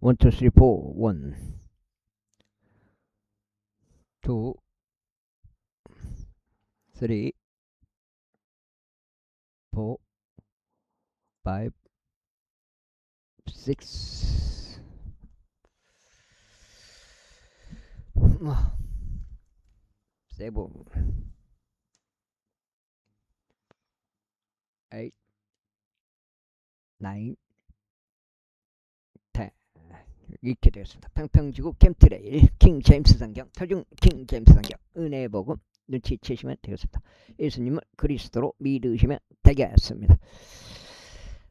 1, 2, 3, 4. 1, 2, 3, 4, 5, 6, 7, 8, 9, 10. 이렇게 되었습니다. 평평지구 캠트레일 킹 제임스 성경, 표준 킹 제임스 성경, 은혜의 복음 눈치채시면 되겠습니다. 예수님을 그리스도로 믿으시면 되겠습니다.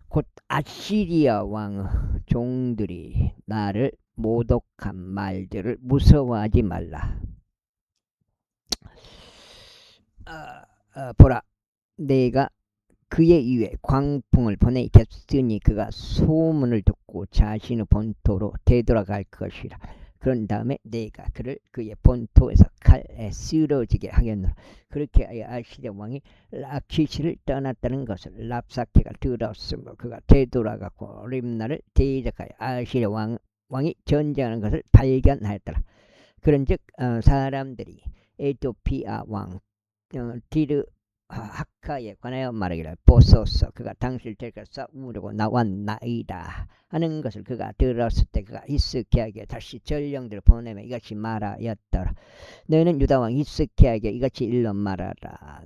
곧 아시리아 왕의 종들이 나를 모독한 말들을 무서워하지 말라. 보라, 내가 그의 위에 광풍을 보내겠으니 그가 소문을 듣고 자신의 본토로 되돌아갈 것이라. 그런 다음에 내가 그를 그의 본토에서 칼에 쓰러지게 하겠노라. 그렇게 하여 아시리아 왕이 라키시를 떠났다는 것을 랍사케가 들었으므로 그가 되돌아가고 림나를 대적하여 아시리아 왕이 전쟁하는 것을 발견하였더라. 그런즉 사람들이 에토피아 왕 디르 하카에 관하여 말하기를, 보소서, 그가 당신을 데리고 싸우려고 나왔나이다 하는 것을 그가 들었을 때 그가 히스기야에게 다시 전령들을 보내며 이같이 말하였더라. 너희는 유다왕 히스기야에게 이같이 일러 말하라.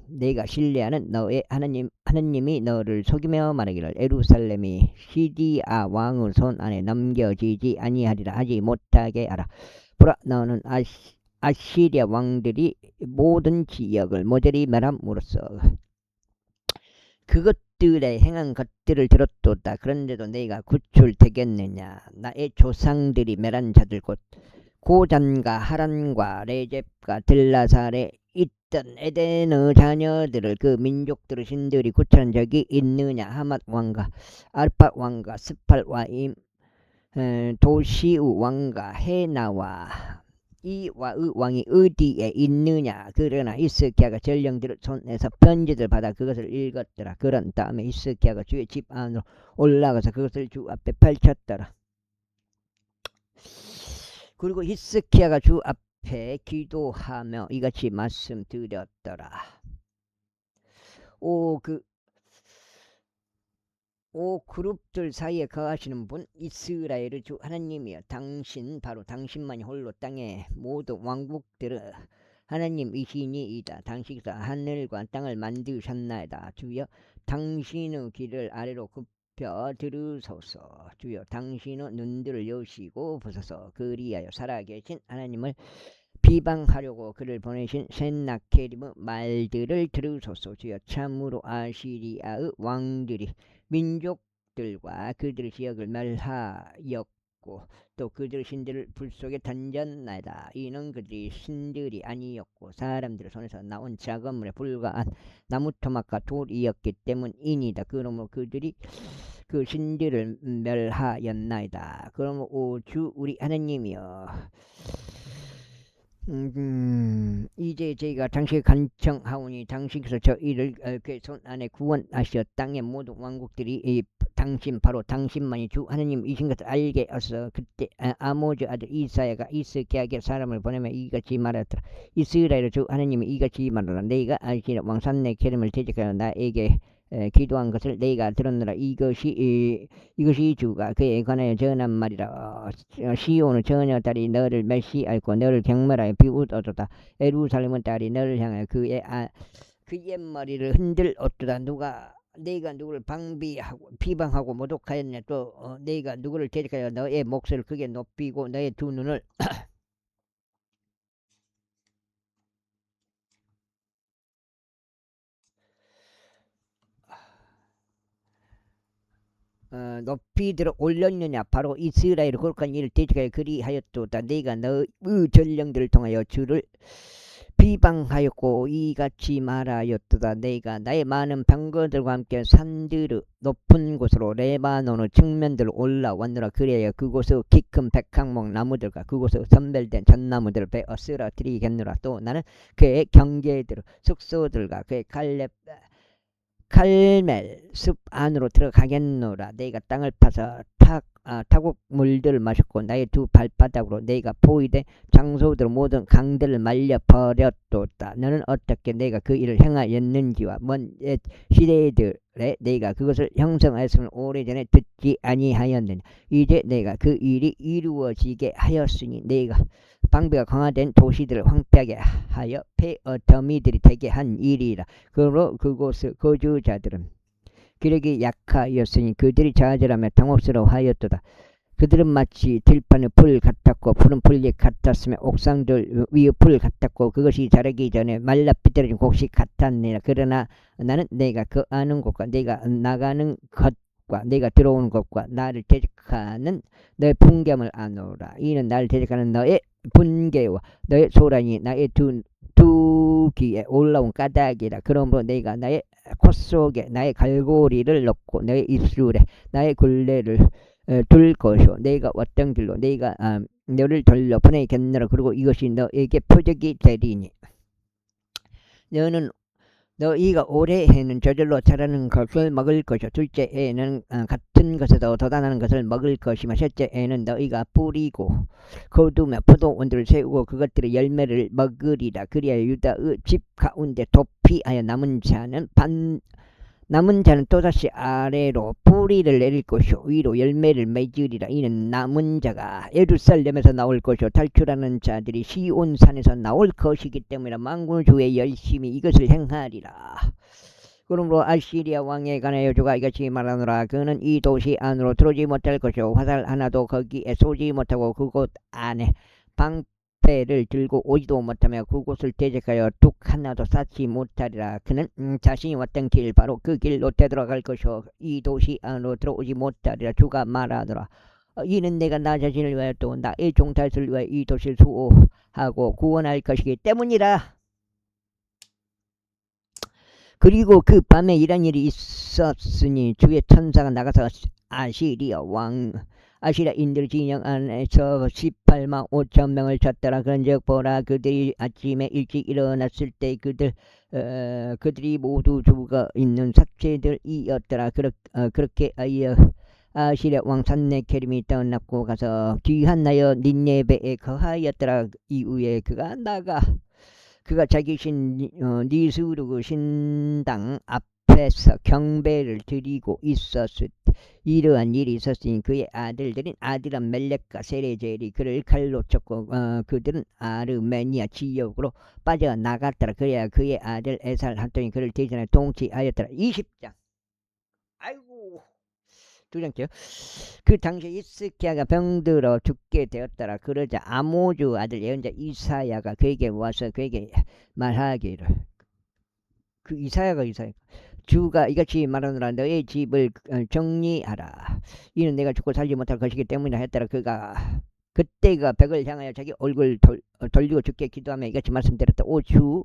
내가 신뢰하는 너의 하나님이 너를 속이며 말하기를, 예루살렘이 시디아 왕의 손 안에 넘겨지지 아니하리라 하지 못하게 하라. 보라, 너는 아시리아 왕들이 모든 지역을 모조리 멸함으로써 그것들의 행한 것들을 들었도다. 그런데도 너희가 구출되겠느냐? 나의 조상들이 멸한 자들 곧 고잔과 하란과 레잽과 들라살에 있던 에덴의 자녀들을 그 민족들의 신들이 구출한 적이 있느냐? 하맛 왕과 알파 왕과 스팔 와임 도시우 왕과 헤나와 이와의 왕이 어디에 있느냐? 그러나 히스기야가 전령들을 손에서 편지를 받아 그것을 읽었더라. 그런 다음에 히스기야가 주의 집 안으로 올라가서 그것을 주 앞에 펼쳤더라. 그리고 히스기야가 주 앞에 기도하며 이같이 말씀드렸더라. 오 그룹들 사이에 거하시는 분 이스라엘의 주 하나님이여, 바로 당신만이 홀로 땅의 모든 왕국들은 하나님이시니이다. 당신께서 하늘과 땅을 만드셨나이다. 주여, 당신의 길을 아래로 굽혀 들으소서. 주여, 당신의 눈들을 여시고 보소서. 그리하여 살아계신 하나님을 비방하려고 그를 보내신 센나케립의 말들을 들으소서. 주여, 참으로 아시리아의 왕들이 민족들과 그들의 지역을 멸하였고 또 그들의 신들을 불 속에 던졌나이다. 이는 그들이 신들이 아니었고 사람들의 손에서 나온 작업물에 불과한 나무 토막과 돌이었기 때문이니다. 그러므로 그들이 그 신들을 멸하였나이다. 그러므로 오 주 우리 하나님이여, 이제 저희가 당신을 간청하오니 당신께서 저희를 그 손 안에 구원하시어 땅의 모든 왕국들이 바로 당신만이 주 하나님이신 것을 알게 하소서. 그때 아모즈 아들 이사야가 히스기야에게 사람을 보내며 이같이 말하더라. 이스라엘의 주 하나님이 이같이 말하라. 내가 아시리아 왕 산네케립을 대적하여 나에게 기도한 것을 내가 들었노라. 이것이 주가 그에 관하여 전한 말이라. 시온의 처녀딸이 너를 멸시하였고 너를 경멸하여 비웃어도다. 예루살렘은 딸이 너를 향하여 그의 머리를 흔들었도다. 내가 누구를 비방하고 모독하였냐? 또 내가 누구를 대적하여 너의 목소리를 크게 높이고 너의 두 눈을 높이 들어 올렸느냐? 바로 이스라엘의 거룩한 일을 대적하여 그리하였도다. 내가 너의 전령들을 통하여 주를 비방하였고 이같이 말하였도다. 내가 나의 많은 병거들과 함께 산들의 높은 곳으로 레바논의 측면들로 올라왔노라. 그래야 그곳의 키 큰 백항목 나무들과 그곳의 선별된 잣나무들을 베어 쓰러뜨리겠노라. 또 나는 그의 경계들 숙소들과 그의 갈렙 칼멜 숲 안으로 들어가겠노라. 내가 땅을 파서 타국 물들을 마셨고 나의 두 발바닥으로 내가 보이되 장소들 모든 강들을 말려 버렸도다. 너는 어떻게 내가 그 일을 행하였는지와 먼 옛 시대들에 내가 그것을 형성하였으면 오래전에 듣지 아니하였느냐. 이제 내가 그 일이 이루어지게 하였으니 내가 방비가 강화된 도시들을 황폐하게 하여 폐허 더미들이 되게 한 일이라. 그러므로 그곳의 거주자들은 기력이 약하였으니 그들이 좌절하며 당혹스러워하였도다. 그들은 마치 들판의 풀 같았고 푸른 풀잎 같았으며 옥상들 위의 풀 같았고 그것이 자라기 전에 말라 비틀어진 곡식 같았느니라. 그러나 나는 내가 그 아는 곳과 내가 나가는 것과 내가 들어오는 것과 나를 대적하는 너의 분개함을 아노라. 이는 나를 대적하는 너의 분개와 너의 소란이 나의 두 귀에 올라온 까닭이라. 그러므로 내가 나의 콧 속에 나의 갈고리를 넣고 너의 입술에 나의 굴레를 둘 것이요. 내가 왔던 길로 내가 너를 돌려 보내겠노라. 그리고 이것이 너에게 표적이 되리니 너희가 올해 해는 저절로 자라는 것을 먹을 것이요. 둘째 해에는 같은 것에도 돋아나는 것을 먹을 것이며 셋째 해에는 너희가 뿌리고 거두며 포도원들을 세우고 그것들의 열매를 먹으리라. 그리하여 유다의 집 가운데 도피하여 남은 자는 또다시 아래로 뿌리를 내릴 것이요 위로 열매를 맺으리라. 이는 남은 자가 예루살렘에서 나올 것이요 탈출하는 자들이 시온산에서 나올 것이기 때문에 만군주의 열심히 이것을 행하리라. 그러므로 아시리아 왕에 관하여 주가 이같이 말하노라. 그는 이 도시 안으로 들어오지 못할 것이요 화살 하나도 거기에 쏘지 못하고 그곳 안에 방패를 들고 오지도 못하며 그곳을 대적하여 둑 하나도 쌓지 못하리라. 그는 자신이 왔던 길 바로 그 길로 되돌아갈 것이요 이 도시 안으로 들어오지 못하리라. 주가 말하노라. 이는 내가 나 자신을 위하여 또 나의 종 다윗을 위하여 이 도시를 수호하고 구원할 것이기 때문이라. 그리고 그 밤에 이런 일이 있었으니 주의 천사가 나가서 아시리아인들 진영 안에서 18만 5천 명을 쳤더라. 그런즉 보라, 그들이 아침에 일찍 일어났을 때 그들이 모두 죽어 있는 사체들이었더라. 그렇게 하여 아시리아 왕 산네케림이 떠났고 가서 귀한나여 닌네베에 거하였더라. 이후에 그가 자기 니스루그 신당 앞에서 경배를 드리고 있었을 때 이러한 일이 있었으니 그의 아들들인 아디람 멜렉과 세레젤이 그를 칼로 쳤고 그들은 아르메니아 지역으로 빠져나갔더라. 그래야 그의 아들 에살 한돈이 그를 대전에 통치하였더라. 20장. 아이고, 두 장째요. 그 당시에 히스기야가 병들어 죽게 되었더라. 그러자 아모즈 아들 예언자 이사야가 그에게 와서 그에게 말하기를, 그 이사야가 주가 이같이 말하노라. 너의 집을 정리하라. 이는 내가 죽고 살지 못할 것이기 때문이라 했더라. 그때가 벽을 향하여 자기 얼굴 돌리고 죽게 기도하며 이같이 말씀드렸다. 오 주,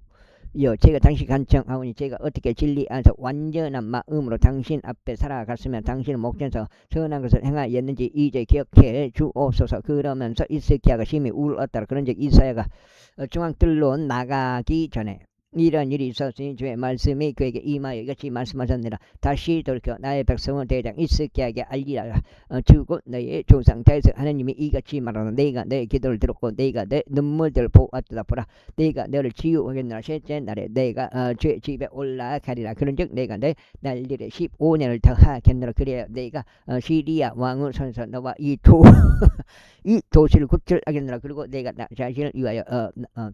제가 당신 간청하오니 제가 어떻게 진리 안에서 완전한 마음으로 당신 앞에 살아갔으면 당신의 목전에서 선한 것을 행하였는지 이제 기억해 주옵소서. 그러면서 히스기야가 심히 울었더라. 그런즉 이사야가 중앙뜰로 나가기 전에 이런 일이 있었으니 주의 말씀이 그에게 임하여 이같이 말씀하셨느니라. 다시 돌이켜 나의 백성은 대장 히스기야에게 알리라. 주고 너의 조상 다윗의 하나님이 이같이 말하노라. 내가 너의 기도를 들었고 내가 내 눈물들을 보았도다. 보라, 내가 너를 치유하겠노라. 셋째 날에 내가 주의 집에 올라가리라. 그런즉 내가 내 날일에 15년을 더하겠노라. 그래야 내가 시리아 왕의 손에서 너와 이 도시를 구출하겠노라. 그리고 내가 나 자신을 위하여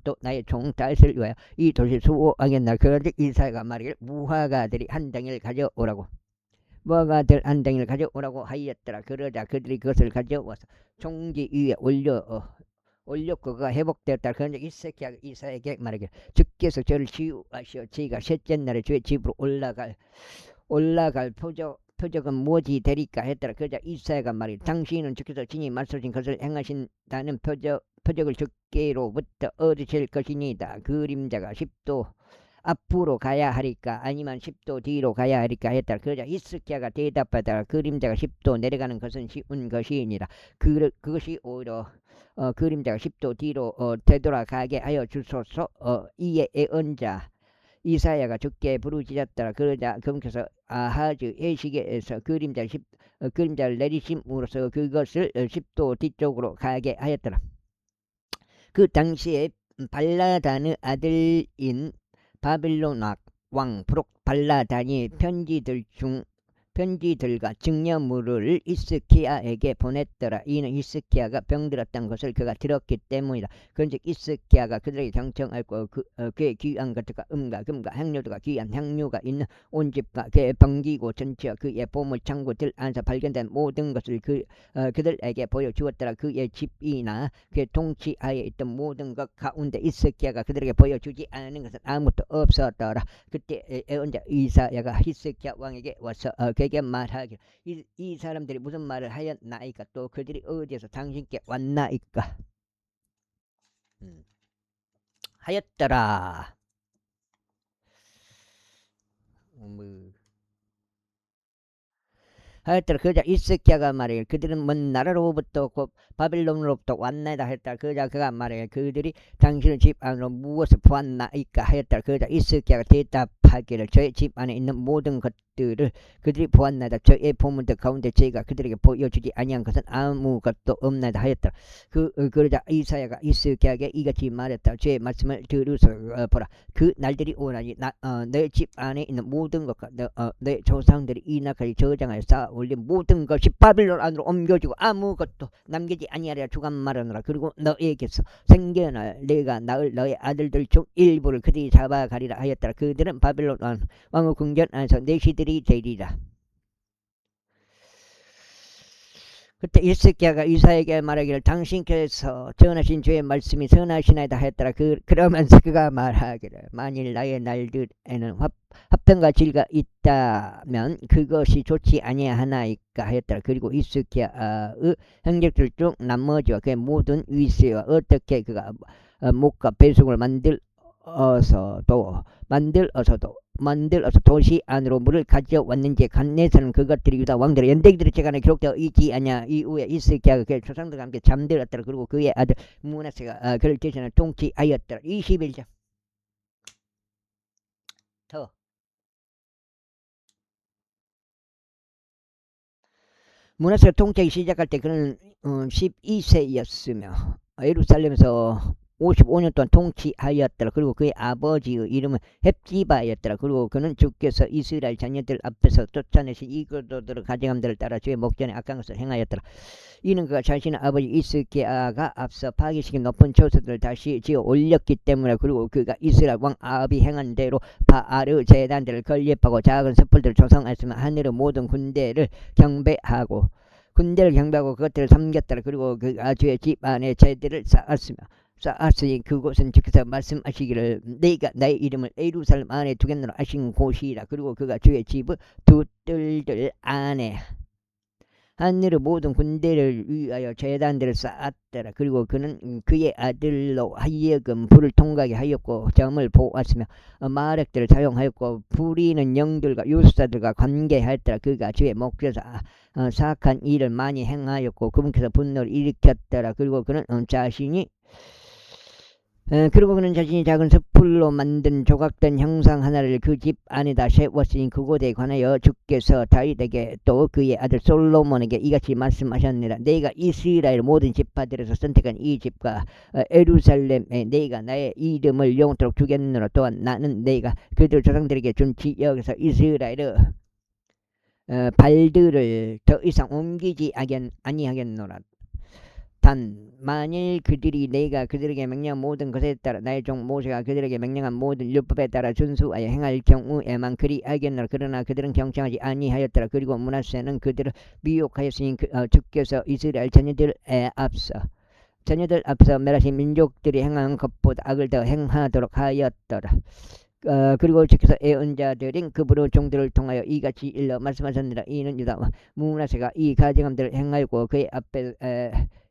또 나의 종 다윗을 위하여 이 도시를 수호하겠노라. 그런즉 이사야가 말하기를 무화과들이 한 덩이를 가져오라고 무화과들 한 덩이를 가져오라고 하였더라. 그러자 그들이 그것을 가져와서 종기 위에 올렸고 그가 회복되었다. 그런즉 히스기야가 이사야에게 말하기를, 주께서 저를 치유하시어 저희가 셋째 날에 주의 집으로 올라갈 표적은 무엇이 되리까 했더라. 그러자 이사야가 말하기를, 당신은 주께서 친히 말씀하신 것을 행하신다는 표적을 주께로부터 얻으실 것이니이다. 그림자가 10도 앞으로 가야 하리까 아니면 10도 뒤로 가야 하리까 했더라. 그러자 히스기야가 대답하더라. 그림자가 10도 내려가는 것은 쉬운 것이니라. 그것이 오히려 그림자가 10도 뒤로 되돌아가게 하여 주소서. 이에 예언자 이사야가 죽게 부르짖었더라. 그러자 그분께서 아하즈 해시계에서 그림자를 내리심으로써 그것을 10도 뒤쪽으로 가게 하였더라. 그 당시에 발라단의 아들인 바빌론 왕 브록 발라단이 편지들과 증여물을 히스기야에게 보냈더라. 이는 히스기야가 병들었던 것을 그가 들었기 때문이다. 그런즉 히스기야가 그들에게 경청하고 그의 귀한 것들과 금과 향료들과 귀한 향료가 있는 온 집과 그의 병기고 전체와 그의 보물 창고들 안에서 발견된 모든 것을 그들에게 보여주었더라. 그의 집이나 그의 통치하에 있던 모든 것 가운데 히스기야가 그들에게 보여주지 않은 것은 아무것도 없었더라. 그때 예언자 이사야가 히스기야 왕에게 와서 그에게 말하기를 이 사람들이 무슨 말을 하였나이까? 또 그들이 어디에서 당신께 왔나이까? 하였더라. 하였더라. 그자 히스기야가 말하기를 그들은 먼 나라로부터 곧 바빌론으로부터 왔나이다 하였더라. 그가 말하기를 그들이 당신의 집 안으로 무엇을 보았나이까 하였더라. 그자 히스기야가 대답하기를 저의 집 안에 있는 모든 것들을 그들이 보았나이다. 저의 보물들 가운데 저희가 그들에게 보여주지 아니한 것은 아무것도 없나이다 하였더라. 그러자 이사야가 히스기야에게 이같이 말했다. 저의 말씀을 들으소서. 보라, 그 날들이 오나니 내 집 안에 있는 모든 것과 내 조상들이 이날까지 저장하여 쌓아 올린 모든 것이 바빌론 안으로 옮겨지고 아무것도 남기지 아니하리라 주가 말하노라. 그리고 너에게서 생겨날 내가 낳을 너의 아들들 중 일부를 그들이 잡아가리라 하였더라. 그들은 바빌론 왕의 궁전 안에서 내시들이 되리라. 그때 히스기야가 이사야에게 말하기를 당신께서 전하신 주의 말씀이 선하시나이다 하였더라. 그러면서 그가 말하기를 만일 나의 날들에는 화평과 질가 있다면 그것이 좋지 아니하나이까 하였더라. 그리고 히스기야의 행적들 중 나머지와 그의 모든 위세와 어떻게 그가 목과 배속을 만들어서 도시 안으로 물을 가져왔는지 간내서는 그것들이 유다 왕들의 연대기들의 재간에 기록되어 있지 않냐. 이후에 히스기야가 그의 조상들과 함께 잠들었더라. 그리고 그의 아들 므낫세가 그를 대신하여 통치하였더라. 21장 더 므낫세가 통치하기 시작할 때 그는 12세였으며 예루살렘에서 55년 동안 통치하였더라. 그리고 그의 아버지의 이름은 헵지바였더라. 그리고 그는 주께서 이스라엘 자녀들 앞에서 쫓아내신 이글도들의 가증함들을 따라 주의 목전에 악한 것을 행하였더라. 이는 그가 자신의 아버지 히스기야가 앞서 파괴시킨 높은 처소들을 다시 지어 올렸기 때문에, 그리고 그가 이스라엘 왕 아합이 행한 대로 바알의 제단들을 건립하고 작은 섣불들을 조성하였으며 하늘의 모든 군대를 경배하고 그것들을 섬겼더라. 그리고 그가 주의 집 안에 제들을 쌓았으니 그곳은 주께서 말씀하시기를 내가 나의 이름을 예루살렘 안에 두겠노라 하신 곳이라. 그리고 그가 주의 집의 두 뜰들 안에 하늘의 모든 군대를 위하여 제단들을 쌓았더라. 그리고 그는 그의 아들로 하여금 불을 통과하게 하였고 점을 보았으며 마력들을 사용하였고 부리는 영들과 유사들과 관계하였더라. 그가 주의 목전에서 사악한 일을 많이 행하였고 그분께서 분노를 일으켰더라. 그리고 그는 자신이 작은 숯불로 만든 조각된 형상 하나를 그 집 안에다 세웠으니 그곳에 관하여 주께서 다윗에게 또 그의 아들 솔로몬에게 이같이 말씀하셨느니라. 내가 이스라엘 모든 지파들에서 선택한 이 집과 예루살렘에 내가 나의 이름을 영원토록 두겠노라. 또한 나는 내가 그들 조상들에게 준 지역에서 이스라엘의 발들을 더 이상 옮기지 아니하겠노라. 단 만일 그들이 내가 그들에게 명령한 모든 것에 따라 나의 종 모세가 그들에게 명령한 모든 율법에 따라 준수하여 행할 경우에만 그리하겠노라. 그러나 그들은 경청하지 아니하였더라. 그리고 므낫세는 그들을 미혹하였으니 주께서 이스라엘 자녀들 앞서 멸하신 민족들이 행한 것보다 악을 더 행하도록 하였더라. 그리고 주께서 예언자들인 그분의 종들을 통하여 이같이 일러 말씀하셨느니라. 이는 유다 므낫세가 이 가증함들을 행하였고 그의 앞에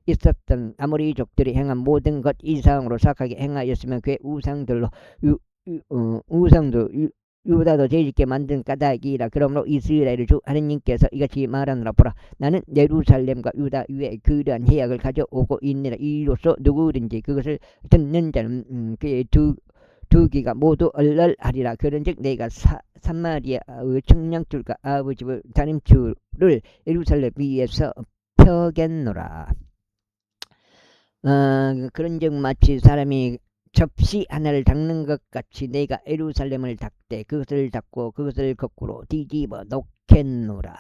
있었던 아모리족들이 행한 모든 것 이상으로 사악하게 행하였으면 그의 우상도 유다도 죄짓게 만든 까닭이라. 그러므로 이스라엘의 주 하느님께서 이같이 말하노라. 보라, 나는 예루살렘과 유다 위에 그러한 해악을 가져오고 있느라. 이로써 누구든지 그것을 듣는 자는 그의 두 두 귀가 모두 얼얼하리라. 그런즉 내가 산마리아의 청량줄과 아버지의 다림줄을 예루살렘 위에서 펴겠노라. 그런즉 마치 사람이 접시 하나를 닦는 것 같이 내가 예루살렘을 닦되 그것을 닦고 그것을 거꾸로 뒤집어 놓겠노라.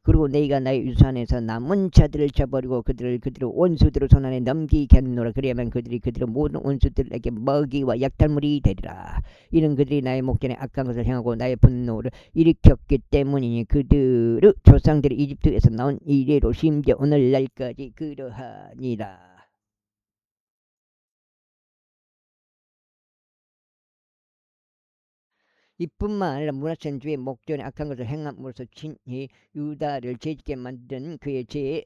그리고 내가 나의 유산에서 남은 자들을 쳐버리고 그들을 원수들의 손안에 넘기겠노라. 그리하면 그들이 모든 원수들에게 먹이와 약탈물이 되리라. 이는 그들이 나의 목전에 악한 것을 행하고 나의 분노를 일으켰기 때문이니 그들의 조상들이 이집트에서 나온 이래로 심지어 오늘날까지 그러하니라. 이뿐만 아니라 문하천주의 목전에 악한 것을 행함으로써 친히 유다를 죄짓게 만든 그의 죄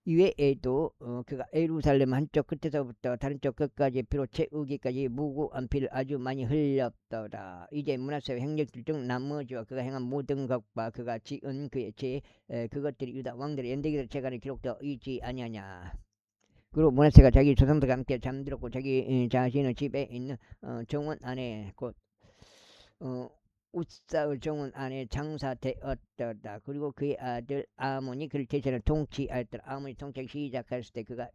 이외에도 그가 예루살렘 한쪽 끝에서부터 다른 쪽 끝까지 비로 채우기까지 무고한 피를 아주 많이 흘렸더라. 이제 문하세의 행적들 중 나머지와 그가 행한 모든 것과 그가 지은 그의 죄 그것들이 유다 왕들의 연대기들 재간에 기록되어 있지 아니하냐. 그리고 문하세가 자기 조상들과 함께 잠들었고 자기 자신의 집에 있는 정원 안에 곧 우사의 정원 안에 장사되었더라. 그리고 그의 아들 아몬이 그를 대신해 통치하였더라. 아몬이 통치하기 시작했을 때 그가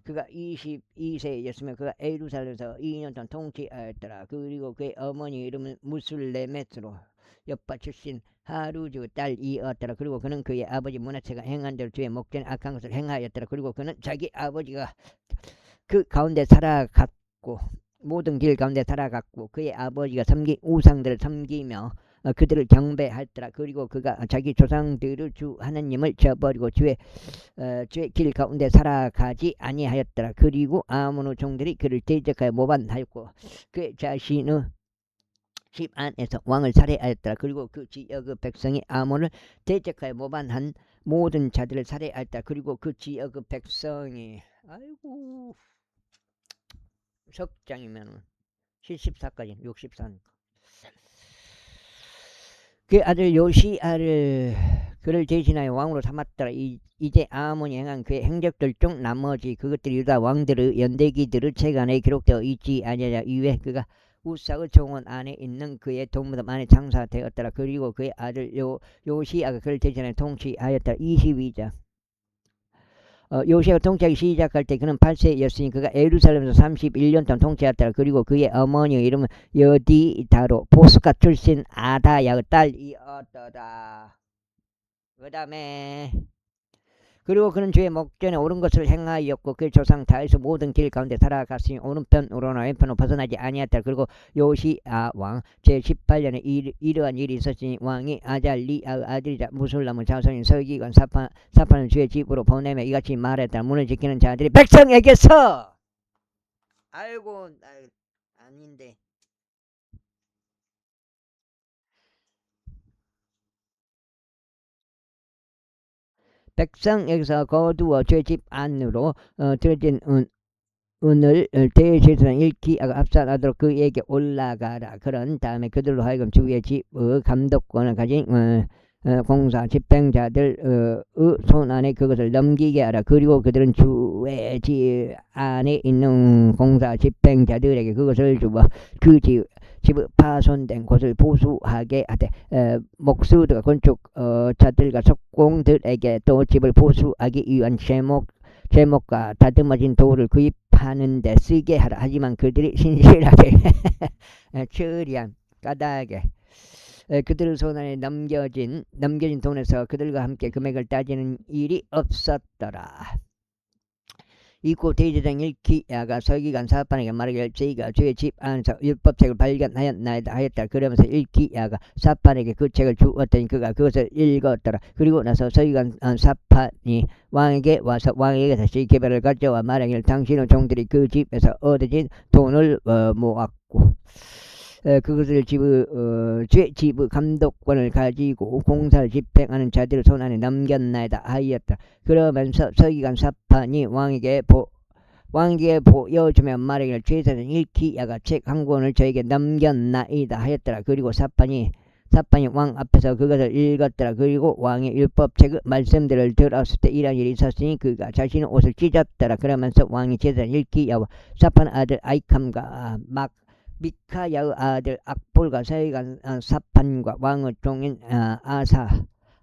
22세였으며 그가 예루살렘에서 2년 동안 통치하였더라. 그리고 그의 어머니 이름은 무술레мет으로 옆바 출신 하루주 딸이었더라. 그리고 그는 그의 아버지 문하세가 행한 대로 주의 목전에 악한 것을 행하였더라. 그리고 그는 자기 아버지가 그 가운데 살아갔고 모든 길 가운데 살아갔고 그의 아버지가 섬긴 우상들을 섬기며 그들을 경배하였더라. 그리고 그가 자기 조상들의 주 하나님을 저버리고 주의 길 가운데 살아가지 아니하였더라. 그리고 아몬의 종들이 그를 대적하여 모반하였고 그의 자신의 집 안에서 왕을 살해하였더라. 그리고 그 지역의 백성이 아몬을 대적하여 모반한 모든 자들을 살해하였더라. 그리고 그 지역의 백성이 아이고 석장이면 74까지 64니까 그 아들 요시아를 그를 대신하여 왕으로 삼았더라. 이제 아몬이 행한 그의 행적들 중 나머지 그것들이 유다 왕들의 연대기들의 책안에 기록되어 있지 아니하냐. 이외 그가 우사의 정원 안에 있는 그의 동무담 안에 장사되었더라. 그리고 그의 아들 요시아가 그를 대신하여 통치하였더라. 22장 요시아가 통치하기 시작할 때 그는 8세였으니 그가 예루살렘에서 31년 동안 통치하였더라. 그리고 그의 어머니의 이름은 여디다로 보스가 출신 아다야의 딸이었더라. 그 다음에 그리고 그는 주의 목전에 옳은 것을 행하였고 그 조상 다에서 모든 길 가운데 살아갔으니 오른편으로나 왼편으로 벗어나지 아니하였더라. 그리고 요시아 왕 제18년에 이러한 일이 있었으니 왕이 아잘리아의 아들이자 무술람의 자손인 서기관 사판을 주의 집으로 보내며 이같이 말했다. 문을 지키는 자들이 백성에게서 아이고 아닌데 백성에게서 거두어 죄집 안으로 들어진 은을 대제사장 일키야가 압살하도록 그에게 올라가라. 그런 다음에 그들로 하여금 주의 집의 감독권을 가진 공사 집행자들의 손안에 그것을 넘기게 하라. 그리고 그들은 주의 집 안에 있는 공사 집행자들에게 그것을 주어 그 집의 파손된 곳을 보수하게 하되 목수들과 건축자들과 석공들에게 또 집을 보수하기 위한 제목과 다듬어진 도구를 구입하는 데 쓰게 하라. 하지만 그들이 신실하게 처리한 까닭에 그들의 손안에 넘겨진 돈에서 그들과 함께 금액을 따지는 일이 없었더라. 이고 대제사장 일키야가 서기관 사판에게 말하기를 저희가 주의 집 안에서 율법책을 발견하였나이다 하였다. 그러면서 일키야가 사판에게 그 책을 주었더니 그가 그것을 읽었더라. 그리고 나서 서기관 사판이 왕에게 와서 왕에게 다시 계별을 가져와 말하기를 당신의 종들이 그 집에서 얻어진 돈을 모았고 그것을 주의 집의 감독권을 가지고 공사를 집행하는 자들의 손안에 넘겼나이다 하였다. 그러면서 서기관 사판이 왕에게 보여주며 말하기를 제사장 일키야가 책 한 권을 저에게 넘겼나이다 하였더라. 그리고 사판이 사판이 왕 앞에서 그것을 읽었더라. 그리고 왕의 율법책의 말씀들을 들었을 때 이런 일이 있었으니 그가 자신의 옷을 찢었더라. 그러면서 왕이 제사장 일기야와 사판 아들 아이캄과 미카야의 아들 악볼과 서기관 사판과 왕의 종인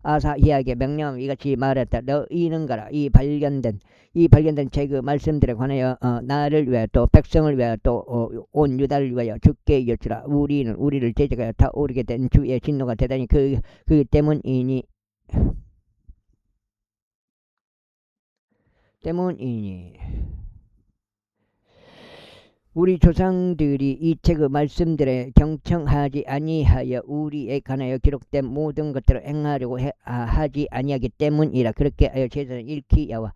아사히야에게 명령하며 이같이 말했다. 너희는 가라. 이 발견된 책의 말씀들에 관하여 나를 위하여 또 백성을 위하여 또 온 유다를 위하여 주께 이르라. 우리를 대적하여 타오르게 된 주의 진노가 대단히 그 때문이니 우리 조상들이 이 책의 말씀들에 경청하지 아니하여 우리에 관하여 기록된 모든 것들을 행하려고 하지 아니하기 때문이라. 그렇게 하여 제사장 일키야와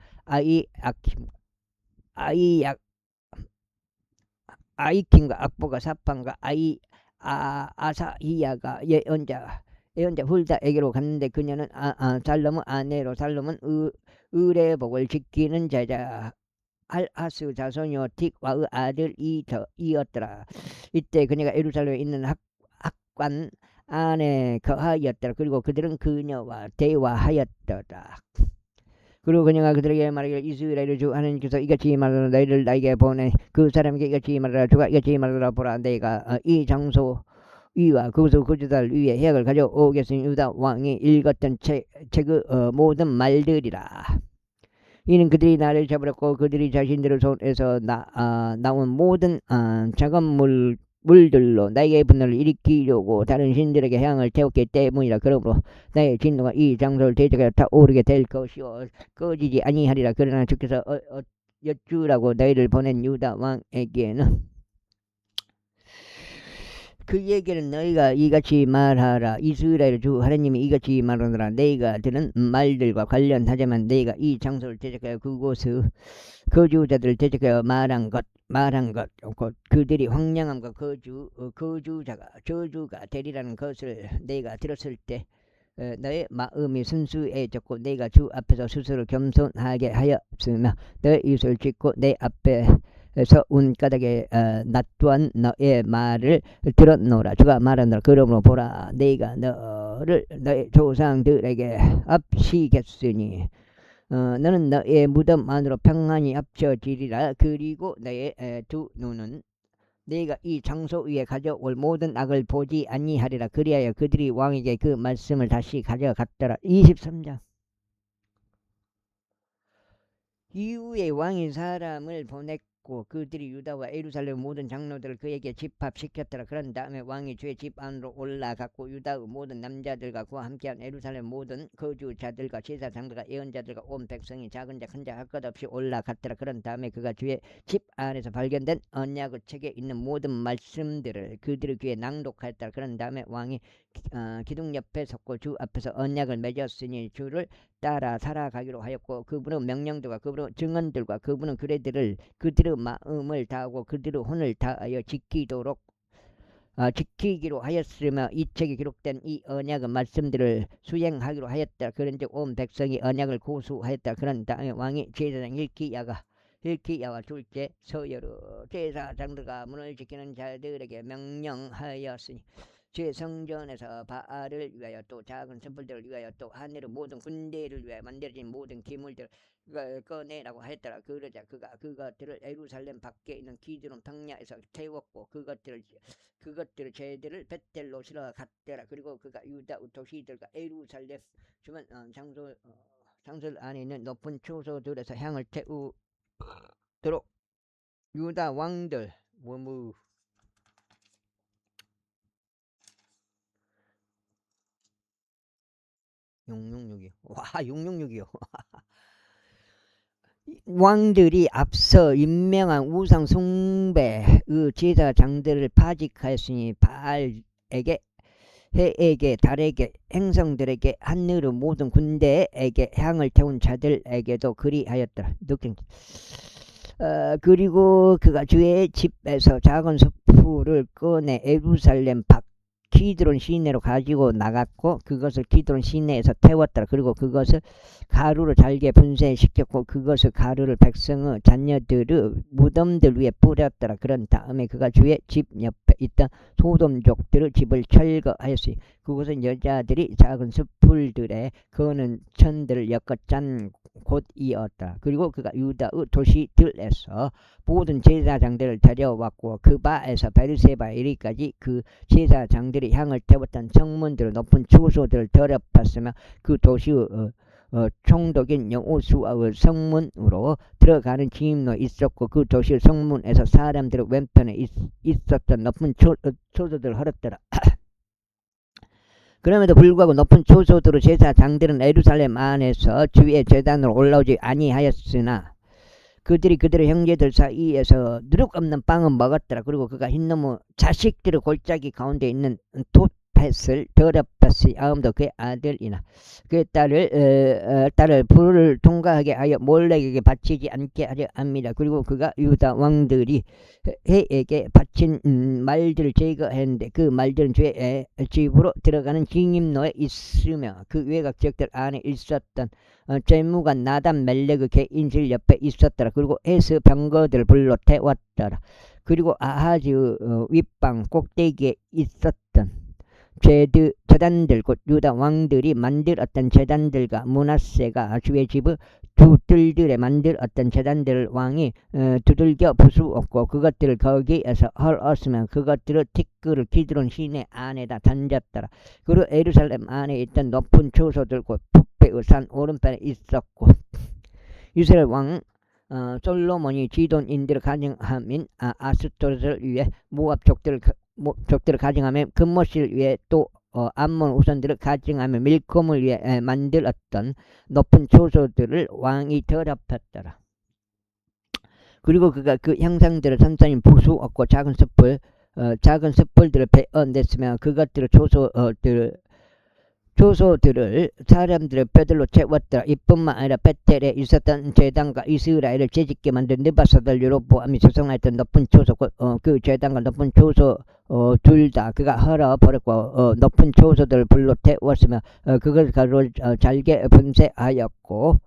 아이킴과 악보가 사판과 아사히야가 예언자 훌다에게로 갔는데 그녀는 살롬의 아내로 살롬은 의례복을 지키는 자자 알하스 자손이요 틱와의 아들 이었더라. 이때 그녀가 예루살렘에 있는 학관 안에 거하였더라. 그리고 그들은 그녀와 대화하였더라. 그리고 그녀가 그들에게 말하기를 이스라엘의 주 하나님께서 이같이 말하라. 너희를 나에게 보내 그 사람에게 이같이 말하라. 주가 이같이 말하라. 보라, 내가 이 장소 위와 그곳의 거주자를 위해 해악을 가져오겠으니 유다 왕이 읽었던 책의 모든 말들이라. 이는 그들이 나를 잡으렸고 그들이 자신들의 손에서 나온 모든 작은 물들로 나에게 분노를 일으키려고 다른 신들에게 향을 태웠기 때문이라. 그러므로 나의 진노가 이 장소를 대적하여 타오르게 될 것이요 꺼지지 아니하리라. 그러나 주께서 여쭈라고 너희를 보낸 유다 왕에게는 그에게는 너희가 이같이 말하라. 이스라엘 주 하나님이 이같이 말하노라. 너희가 들은 말들과 관련하자면 너희가 이 장소를 대적하여 그곳의 거주자들을 대적하여 말한 것 곧 그들이 황량함과 거주자가 저주가 되리라는 것을 너희가 들었을 때 너의 마음이 순수해졌고 너희가 주 앞에서 스스로 겸손하게 하였으며 너의 이웃을 짓고 내 앞에서 운가닥에 낫두한 너의 말을 들었노라. 주가 말하노라. 그러므로 보라, 너희가 너를 너의 조상들에게 합시겠으니 너는 너의 무덤 안으로 평안히 합쳐지리라. 그리고 너의 두 눈은 너희가 이 장소 위에 가져올 모든 악을 보지 아니하리라. 그리하여 그들이 왕에게 그 말씀을 다시 가져갔더라. 23장. 이후에 왕이 사람을 보냈고 그들이 유다와 예루살렘 모든 장로들을 그에게 집합시켰더라. 그런 다음에 왕이 주의 집 안으로 올라갔고 유다의 모든 남자들과 그와 함께한 예루살렘 모든 거주자들과 제사장들과 예언자들과 온 백성이 작은 자 큰 자 할 것 없이 올라갔더라. 그런 다음에 그가 주의 집 안에서 발견된 언약의 책에 있는 모든 말씀들을 그들의 귀에 낭독하였더라. 그런 다음에 왕이 기둥 옆에 섰고 주 앞에서 언약을 맺었으니 주를 따라 살아가기로 하였고 그분의 명령들과 그분의 증언들과 그분의 규례들을 그들의 마음을 다하고 그들의 혼을 다하여 지키기로 하였으며 이 책에 기록된 이 언약의 말씀들을 수행하기로 하였다. 그런즉 온 백성이 언약을 고수하였다. 그런 다음에 왕이 제사장 hilki야와 둘째 서여르 제사장들과 문을 지키는 자들에게 명령하였으니 제 성전에서 바알을 위하여 또 작은 샘플들을 위하여 또 하늘의 모든 군대를 위하여 만들어진 모든 기물들을 꺼내라고 하였더라. 그러자 그가 그것들을 예루살렘 밖에 있는 기드론 평야에서 태웠고 그것들을 제들을 벳델로 실어갔더라. 그리고 그가 유다 도시들과 예루살렘 주변 장소 안에 있는 높은 초소들에서 향을 태우도록 유다 왕들 와 666이요. 왕들이 앞서 임명한 우상 숭배의 제사장들을 파직하였으니 바알에게 해에게 달에게 행성들에게 하늘의 모든 군대에게 향을 태운 자들에게도 그리하였더라. 그리고 그가 주의 집에서 작은 숲을 꺼내 예루살렘 밖 키드론 시내로 가지고 나갔고 그것을 키드론 시내에서 태웠더라. 그리고 그것을 가루로 잘게 분쇄시켰고 그것을 가루를 백성의 자녀들의 무덤들 위에 뿌렸더라. 그런 다음에 그가 주의 집 옆에 있던 소돔족들의 집을 철거하였으니 그곳은 여자들이 작은 숲풀들에 거는 천들을 엮어짠 곳이었다. 그리고 그가 유다의 도시들에서 모든 제사장들을 데려왔고 그 바에서 베르세바 이리까지 그 제사장들이 향을 태웠던 성문들을 높은 초소들을 더럽혔으며 그 도시의 총독인 여호수아의 성문으로 들어가는 진입로에 있었고 그 도시의 성문에서 사람들의 왼편에 있었던 높은 초소들을 헐었더라. 그럼에도 불구하고 높은 초소들의 제사장들은 예루살렘 안에서 주의 제단으로 올라오지 아니하였으나 그들이 그들의 형제들 사이에서 누룩 없는 빵은 먹었더라. 그리고 그가 흰놈의 자식들의 골짜기 가운데 있는 폛을 더럽혔으니 아음도 그의 아들이나 그의 딸을 불을 통과하게 하여 몰렉에게 바치지 않게 하려 합니다. 그리고 그가 유다 왕들이 해에게 바친 말들을 제거했는데 그 말들은 주의 집으로 들어가는 진입로에 있으며 그 외곽 지역들 안에 있었던 재무관 나단 멜렉의 개인실 옆에 있었더라. 그리고 에스 병거들을 불러 태웠더라. 그리고 아하즈 윗방 꼭대기에 있었던 제단들 곧 유다 왕들이 만들었던 제단들과 므낫세가 주의 집의 두 뜰들에 만들었던 제단들을 왕이 두들겨 부수었고 그것들을 거기에서 헐었으면 그것들을 티끌을 기드론 시내 안에다 던졌더라. 그리고 예루살렘 안에 있던 높은 초소들 곧 북배의 산 오른편에 있었고 이스라엘 왕 솔로몬이 지돈인들을 가정함인 아스토르를 위해 모압 족들을 가정하며 금모실 위에 또 암몬 우선들을 가정하며 밀콤을 위해 만들었던 높은 초소들을 왕이 더럽혔더라. 그리고 그가 그 형상들을 산산히 부수었고 작은 숯불들을 베어냈으며 그것들을 초소들을 사람들의 뼈들로 채웠더라. 이뿐만 아니라 베텔에 있었던 제단과 이스라엘을 죄짓게 만든 느바사들 여로보암이 조성하였던 높은 초소 그 제단과 높은 초소 둘 다 그가 헐어버렸고 높은 초소들을 불로 태웠으며 그것을 가루로 잘게 분쇄하였고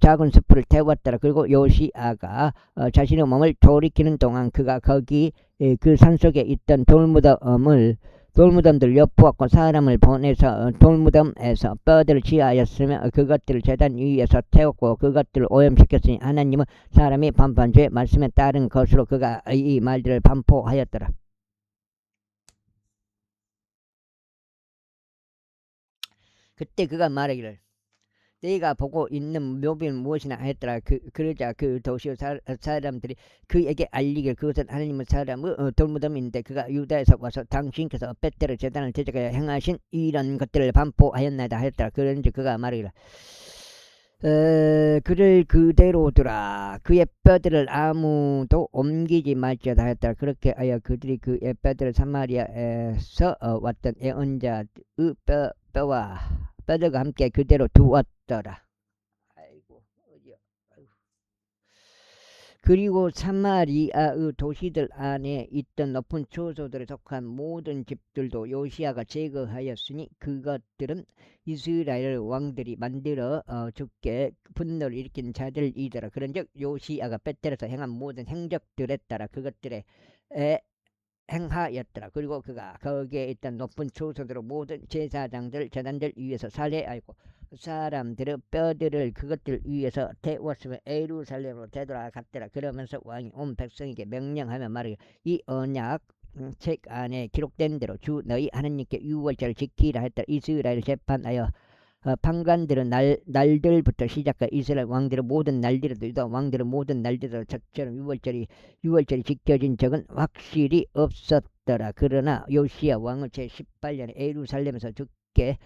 작은 숯불을 태웠더라. 그리고 요시아가 자신의 몸을 돌이키는 동안 그가 거기 그 산속에 있던 돌무덤들 엿보았고 사람을 보내서 돌무덤에서 뼈들을 취하였으며 그것들을 제단 위에서 태웠고 그것들을 오염시켰으니 하나님은 사람이 반포한 죄의 말씀에 따른 것으로 그가 이 말들을 반포하였더라. 그때 그가 말하기를 내가 보고 있는 묘비는 무엇이나 하였더라. 그러자 그 도시의 사람들이 그에게 알리길 그것은 하나님의 사람의 돌무덤인데 그가 유다에서 와서 당신께서 베텔의 제단을 제작하여 행하신 이런 것들을 반포하였나이다 하였더라. 그런지 그가 말하기를 그를 그대로 두라. 그의 뼈들을 아무도 옮기지 말지어다 하였더라. 그렇게 하여 그들이 그의 뼈들을 사마리아에서 왔던 예언자의 뼈들과 함께 그대로 두었더라. 그리고 사마리아의 도시들 안에 있던 높은 초소들에 속한 모든 집들도 요시아가 제거하였으니 그것들은 이스라엘 왕들이 만들어 죽게 분노를 일으킨 자들이더라. 그런즉 요시아가 베텔에서 행한 모든 행적들에 따라 그것들에 행하였더라. 그리고 그가 거기에 있던 높은 초소들로 모든 제사장들 제단들 위에서 살해하였고 사람들의 뼈들을 그것들 위에서 태웠으며 예루살렘으로 되돌아갔더라. 그러면서 왕이 온 백성에게 명령하며 말하기를 이 언약 책 안에 기록된 대로 주 너희 하나님께 유월절을 지키라 했더라. 이스라엘을 재판하여 판관들은 날들부터 시작해 이스라엘 왕들의 모든 날들에도 유다 왕들의 모든 날들에도 저처럼 유월절이 지켜진 적은 확실히 없었더라. 그러나 요시야 왕의 제18년에 예루살렘에서 죽게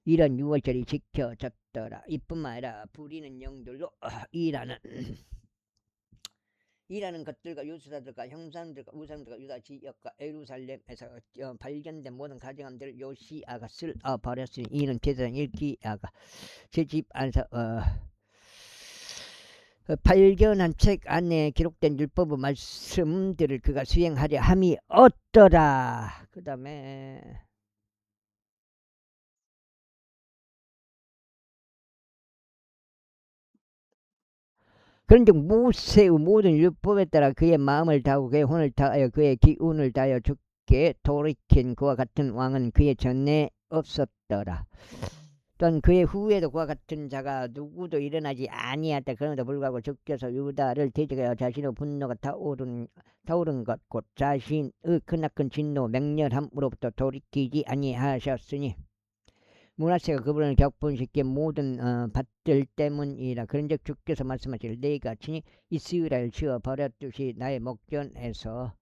이런 유월절이 지켜졌더라. 이뿐만 아니라 부리는 영들로 일하는 것들과 요술사들과 형상들과 우상들과 유다 지역과 예루살렘에서 발견된 모든 가정함들을 요시아가 쓸어버렸으니 이는 제사장 일기야가 제 집 안에서 발견한 책 안에 기록된 율법의 말씀들을 그가 수행하려 함이 없더라. 그 다음에 그런즉 모세의 모든 율법에 따라 그의 마음을 다하고 그의 혼을 다하여 그의 기운을 다하여 주께 돌이킨 그와 같은 왕은 그의 전에 없었더라. 또한 그의 후에도 그와 같은 자가 누구도 일어나지 아니하다. 그럼에도 불구하고 주께서 유다를 대적하여 자신의 분노가 타오른 것 곧 자신의 크나큰 진노 맹렬함으로부터 돌이키지 아니하셨으니 문하세가 그분을 격분시킨 모든 밭들 때문이라. 그런즉 주께서 말씀하시길 내가 친히 이스라엘 치어 버렸듯이 나의 목전에서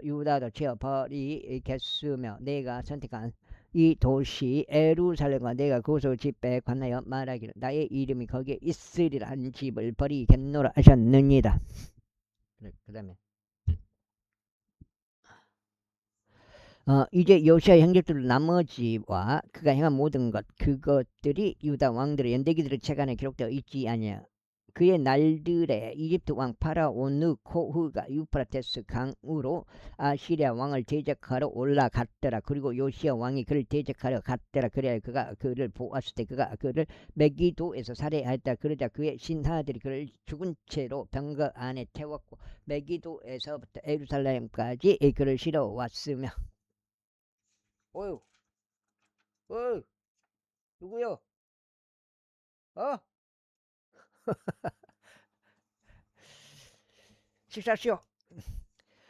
유다도 치어 버리겠으며 내가 선택한 이 도시 에루살렘과 내가 그곳을 집에 관하여 말하기를 나의 이름이 거기에 있으리라 한 집을 버리겠노라 하셨느니라. 그 다음에 이제 요시아 행적들 나머지와 그가 행한 모든 것 그것들이 유다 왕들의 연대기들의 책 안에 기록되어 있지 아니냐. 그의 날들에 이집트 왕 파라오 느코흐가 유프라테스 강으로 아시리아 왕을 대적하러 올라갔더라. 그리고 요시아 왕이 그를 대적하러 갔더라. 그래야 그가 그를 보았을 때 그가 그를 메기도에서 살해하였다. 그러자 그의 신하들이 그를 죽은 채로 병거 안에 태웠고 메기도에서부터 예루살렘까지 그를 실어왔으며. 어휴, 누구요? 식사시오.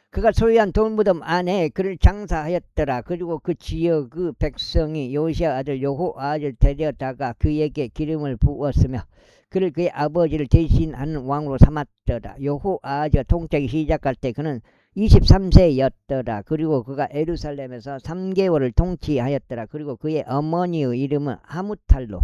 그가 소유한 돌무덤 안에 그를 장사하였더라. 그리고 그 지역 그 백성이 요시아 아들 여호아를 데려다가 그에게 기름을 부었으며 그를 그의 아버지를 대신하는 왕으로 삼았더라. 여호아가 통치하기 시작할 때 그는 23세였더라. 그리고 그가 예루살렘에서 3개월을 통치하였더라. 그리고 그의 어머니의 이름은 하무탈로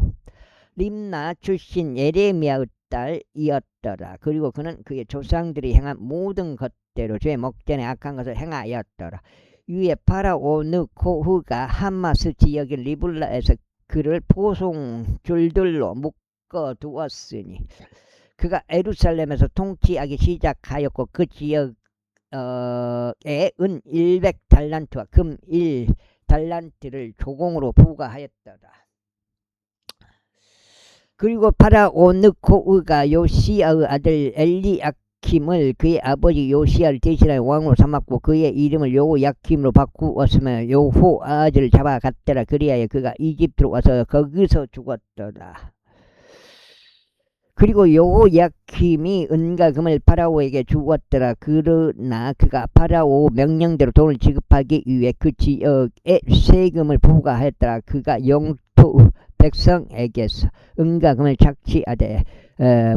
림나 출신 예레미야의 딸이었더라. 그리고 그는 그의 조상들이 행한 모든 것대로 주의 목전에 악한 것을 행하였더라. 위에 파라오 느코흐가 하마스 지역인 리블라에서 그를 포송줄들로 묶어두었으니 그가 예루살렘에서 통치하기 시작하였고 그 지역에 은 100달란트와 금 1달란트를 조공으로 부과하였더라. 그리고 파라오 느코흐가 요시아의 아들 엘리야킴을 그의 아버지 요시아를 대신하여 왕으로 삼았고 그의 이름을 여호야킴으로 바꾸었으며 여호아를 잡아갔더라. 그리하여 그가 이집트로 와서 거기서 죽었더라. 그리고 여호야킴이 은과 금을 파라오에게 주었더라. 그러나 그가 파라오 명령대로 돈을 지급하기 위해 그 지역에 세금을 부과하였더라. 그가 영토 백성에게서 은과 금을 착취하되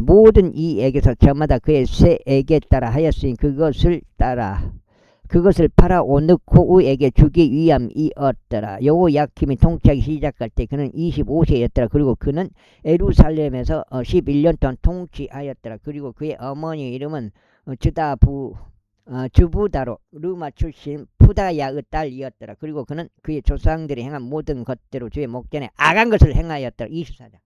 모든 이에게서 저마다 그의 세에게 따라 하였으니 그것을 파라오 느코흐에게 주기 위함이었더라. 여호야킴이 통치하기 시작할 때 그는 25세였더라. 그리고 그는 예루살렘에서 11년 동안 통치하였더라. 그리고 그의 어머니 이름은 주부다로 르마 출신 푸다야의 딸이었더라. 그리고 그는 그의 조상들이 행한 모든 것대로 주의 목전에 악한 것을 행하였더라. 24장.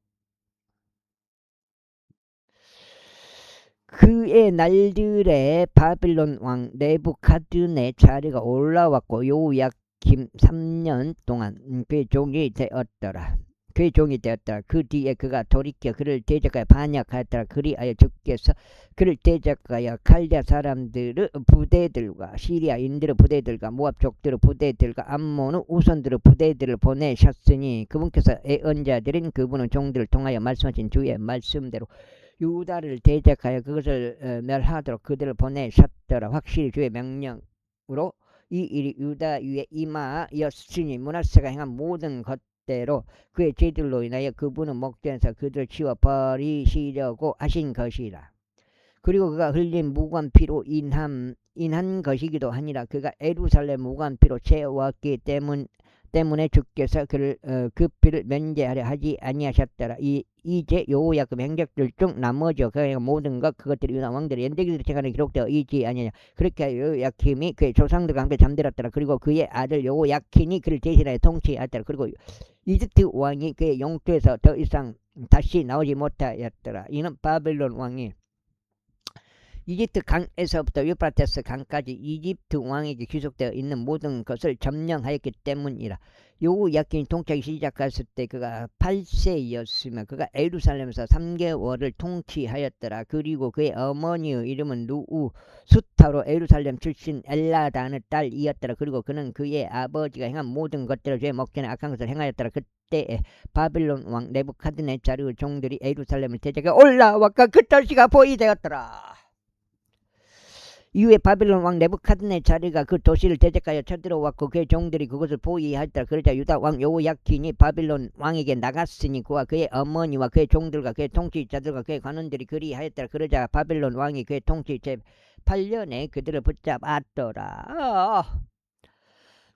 그의 날들에 바빌론 왕 네부카드네자르가 올라왔고 여호야킴 3년 동안 그의 종이 되었더라. 그 뒤에 그가 돌이켜 그를 대적하여 반역하였더라. 그리하여 주께서 그를 대적하여 칼디아 사람들의 부대들과 시리아인들의 부대들과 모압족들의 부대들과 암몬의 우선들의 부대들을 보내셨으니 그분께서 애언자들인 그분의 종들을 통하여 말씀하신 주의 말씀대로 유다를 대적하여 그것을 멸하도록 그들을 보내셨더라. 확실히 주의 명령으로 이 일이 유다 위에 임하였으니 므낫세가 행한 모든 것대로 그의 죄들로 인하여 그분은 목전에서 그들을 치워 버리시려고 하신 것이라. 그리고 그가 흘린 무관피로 인한 것이기도 하니라. 그가 예루살렘 무관피로 채웠기 때문에 주께서 그를 그 피를 면제하려 하지 아니하셨더라. 이제 여호야킴 행적들 중 나머지 그의 모든 것 그것들이 유다 왕들의 연대기들의 책 안에 기록되어 있지 아니하냐. 그렇게 여호야킴이 그의 조상들과 함께 잠들었더라. 그리고 그의 아들 여호야킨이 그를 대신하여 통치하였더라. 그리고 이집트 왕이 그의 영토에서 더 이상 다시 나오지 못하였더라. 이는 바벨론 왕이 이집트 강에서부터 유프라테스 강까지 이집트 왕에게 귀속되어 있는 모든 것을 점령하였기 때문이라. 여호야긴이 통치하기 시작했을 때 그가 8세였으며 그가 예루살렘에서 3개월을 통치하였더라. 그리고 그의 어머니의 이름은 누우수타로 예루살렘 출신 엘라단의 딸이었더라. 그리고 그는 그의 아버지가 행한 모든 것들을 죄 먹기는 악한 것을 행하였더라. 그때에 바빌론 왕 네부카드네자르의 종들이 예루살렘을 대적해 올라와가 그 도시가 포위되었더라. 이후에 바빌론 왕 네부카드네자르가 그 도시를 대적하여 쳐들어왔고 그의 종들이 그것을 포위하였더라. 그러자 유다 왕 여호야킨이 바빌론 왕에게 나갔으니 그와 그의 어머니와 그의 종들과 그의 통치자들과 그의 관원들이 그리하였더라. 그러자 바빌론 왕이 그의 통치 제8년에 그들을 붙잡았더라.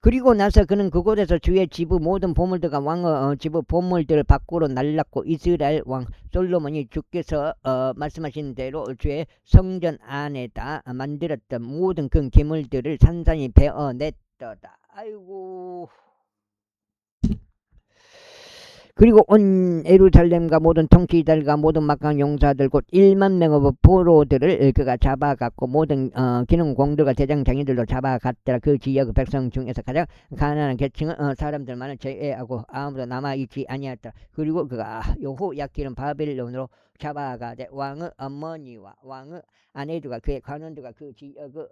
그리고 나서 그는 그곳에서 주의 지부 모든 보물들과 왕의 지부 보물들을 밖으로 날랐고 이스라엘 왕 솔로몬이 주께서 말씀하신 대로 주의 성전 안에다 만들었던 모든 그 기물들을 산산히 베어냈더라. 아이고. 그리고 온 예루살렘과 모든 통치자들과 모든 막강 용사들 곧 1만 명의 포로들을 그가 잡아갔고 모든 기능공들과 대장 장인들도 잡아갔더라. 그 지역 백성 중에서 가장 가난한 계층의 사람들만은 제외하고 아무도 남아있지 아니었더라. 그리고 그가 여호야긴은 바빌론으로 잡아가되 왕의 어머니와 왕의 아내들과 그의 관원들과 그 지역의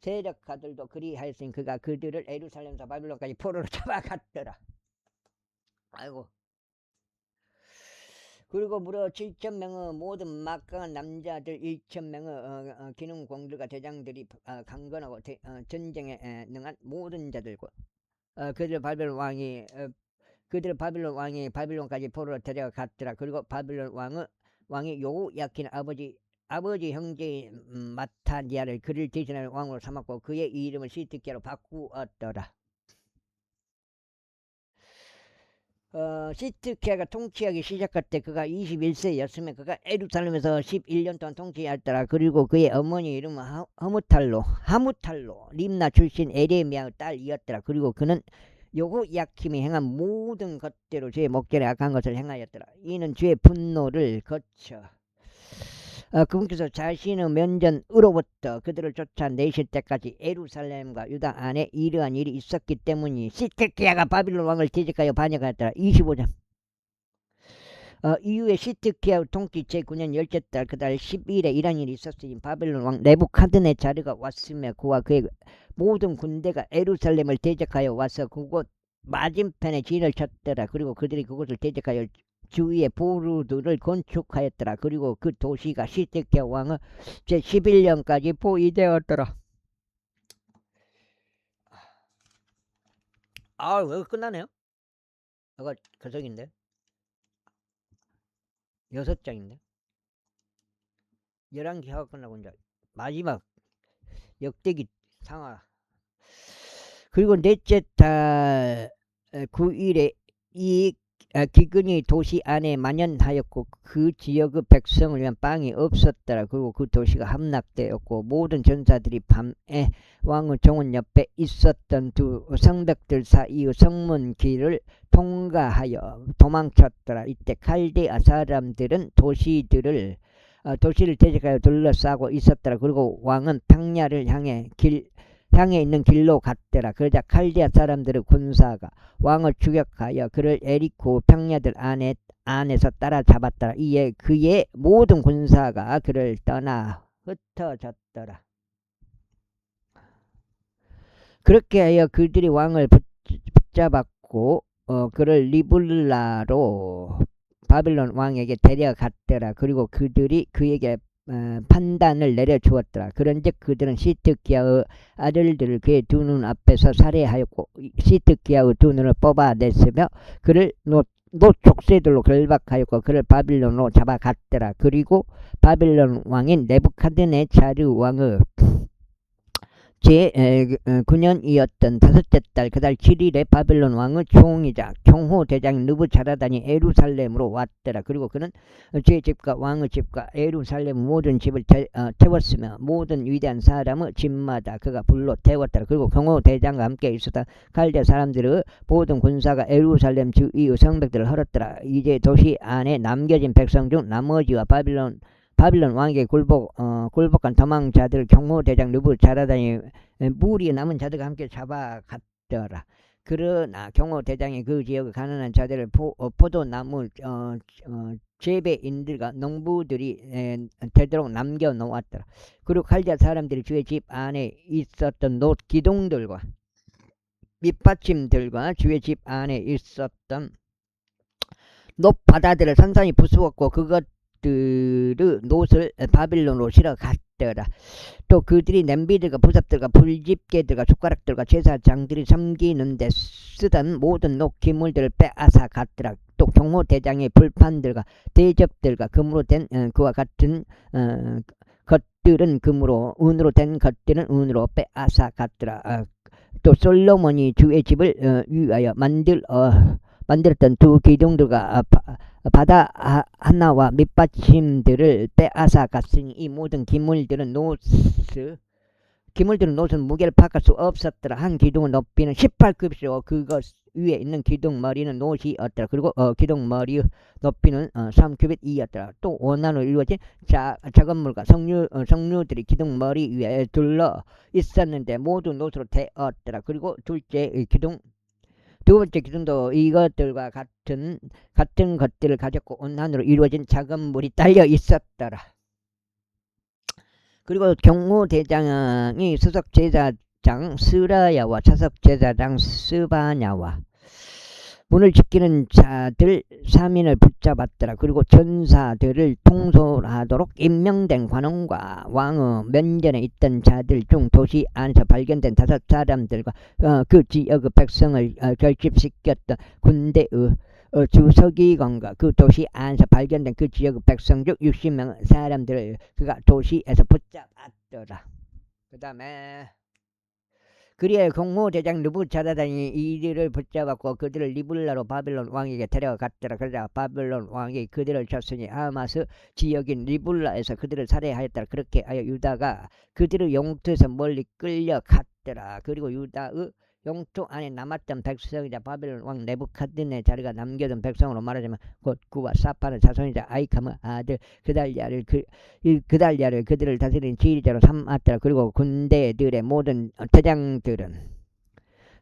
세력가들도 그리하였으니 그가 그들을 예루살렘에서 바빌론까지 포로로 잡아갔더라. 아이고. 그리고 무려 7,000명의 모든 막강한 남자들 1,000명의 기능공들과 대장들이 강건하고 전쟁에 능한 모든 자들과 그들 바빌론 왕이 바빌론까지 포로로 데려갔더라. 그리고 바빌론 왕이 여호야킨 아버지 형제 마타니아를 그를 대신하는 왕으로 삼았고 그의 이름을 시드기야로 바꾸었더라. 시드기야가 통치하기 시작할 때 그가 21세였으며 그가 예루살렘에서 11년 동안 통치하였더라. 그리고 그의 어머니 이름은 하무탈로 림나 출신 에레미야의 딸이었더라. 그리고 그는 여호야김이 행한 모든 것대로 죄의 목전에 악한 것을 행하였더라. 이는 죄의 분노를 거쳐 그분께서 자신의 면전으로부터 그들을 쫓아내실 때까지 예루살렘과 유다 안에 이러한 일이 있었기 때문이 시드기야가 바빌론 왕을 대적하여 반역하였더라. 25장. 이후에 시드기야 통치 제9년 10째 달 그달 10일에 이런 일이 있었으니 바빌론 왕 네부카드네자르가 왔으며 그와 그의 모든 군대가 예루살렘을 대적하여 와서 그곳 맞은편에 진을 쳤더라. 그리고 그들이 그곳을 대적하여 주위의 보루들을 건축하였더라. 그리고 그 도시가 시드기야 왕의 제11년까지 포위되었더라. 왜 끝나네요? 이거 거석인데 6장인데 11개 하고 끝나고 이제 마지막 역대기 상하. 그리고 넷째 달 9일에 이 기근이 도시 안에 만연하였고 그 지역의 백성을 위한 빵이 없었더라. 그리고 그 도시가 함락되었고 모든 전사들이 밤에 왕의 정원 옆에 있었던 두 성벽들 사이의 성문길을 통과하여 도망쳤더라. 이때 칼데아 사람들은 도시를 대적하여 둘러싸고 있었더라. 그리고 왕은 평야를 향해 있는 길로 갔더라. 그러자 칼디아 사람들의 군사가 왕을 추격하여 그를 에리코 평야들 안에서 따라잡았더라. 이에 그의 모든 군사가 그를 떠나 흩어졌더라. 그렇게 하여 그들이 왕을 붙잡았고 그를 리블라로 바빌론 왕에게 데려갔더라. 그리고 그들이 그에게 판단을 내려주었더라. 그런즉 그들은 시드기야의 아들들을 그의 두 눈 앞에서 살해하였고 시드기야의 두 눈을 뽑아냈으며 그를 노족새들로 결박하였고 그를 바빌론으로 잡아갔더라. 그리고 바빌론 왕인 네부카드네자르 왕의 제9년이었던 5째 달 그달 7일에 바빌론 왕의 총이자 총호대장인 느부자라단이 예루살렘으로 왔더라. 그리고 그는 제 집과 왕의 집과 예루살렘 모든 집을 태웠으며 모든 위대한 사람의 집마다 그가 불로 태웠더라. 그리고 경호대장과 함께 있었던 갈대 사람들의 모든 군사가 예루살렘 주위의 성벽들을 헐었더라. 이제 도시 안에 남겨진 백성 중 나머지와 바빌론 바빌론 왕에게 굴복한 도망자들 경호대장 느부자라단이 무리의 남은 자들과 함께 잡아갔더라. 그러나 경호대장이 그 지역의 가난한 자들을 포도나무 재배인들과 농부들이 되도록 남겨놓았더라. 그리고 칼디아 사람들이 주의 집 안에 있었던 놋 기둥들과 밑받침들과 주의 집 안에 있었던 놋바다들을 산산히 부수었고 그것들의 놋을 바빌론으로 실어갔더라. 또 그들이 냄비들과 부삽들과 불집게들과 숟가락들과 제사장들이 섬기는 데 쓰던 모든 놋 기물들을 빼앗아 갔더라. 또 경호대장의 불판들과 대접들과 금으로 된 그와 같은 것들은 금으로, 은으로 된 것들은 은으로 빼앗아 갔더라. 또 솔로몬이 주의 집을 위하여 만들었던 두 기둥들과 바다 하나와 밑받침들을 빼앗아 갔으니 이 모든 기물들은 놋은 무게를 파악할 수 없었더라. 한 기둥의 높이는 18급이요 그것 위에 있는 기둥 머리는 놋이었더라. 그리고 기둥 머리의 높이는 3규빗이었더라. 또 원단으로 이루어진 작은 물과 석류들이 기둥 머리 위에 둘러 있었는데 모두 놋으로 되었더라. 그리고 두 번째 기둥도 이것들과 같은 것들을 가졌고 원단으로 이루어진 작은 물이 딸려 있었더라. 그리고 경호대장이 수석제사장 스라야와 차석제사장 스바냐와 문을 지키는 자들 3인을 붙잡았더라. 그리고 전사들을 통솔하도록 임명된 관원과 왕의 면전에 있던 자들 중 도시 안에서 발견된 5사람들과 그 지역의 백성을 결집시켰던 군대의 주서기관과 그 도시 안에서 발견된 그 지역의 백성 중 60명 사람들을 그가 도시에서 붙잡았더라. 그 다음에 그리하여 경호대장 느부자라단이 이들을 붙잡았고 그들을 리블라로 바빌론 왕에게 데려갔더라. 그러자 바빌론 왕이 그들을 쳤으니 하마스 지역인 리블라에서 그들을 살해하였더라. 그렇게 하여 유다가 그들의 영토에서 멀리 끌려갔더라. 그리고 유다의 영토 안에 남았던 백성이자 바빌론 왕 네부갓네자르가 남겨둔 백성으로 말하자면 곧 구와 사파는 자손이자 아이캄의 아들 그달리아를 그들을 다스리는 지휘자로 삼았더라. 그리고 군대들의 모든 대장들은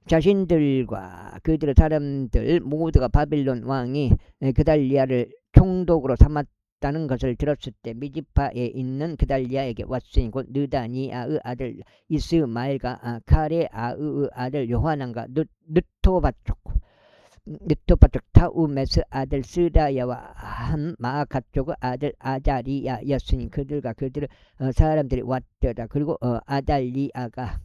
자신들과 그들의 사람들 모두가 바빌론 왕이 그달리아를 총독으로 삼았다는 것을 들었을 때 미지파에 있는 그달리아에게 왔으니 곧 느다니아의 아들 이스마엘과 카레아의 아들 요하난과 느토바족 타우메스 아들 스라야와 한 마아카족의 아들 아자리야였으니 그들과 그들의 사람들이 왔더라. 그리고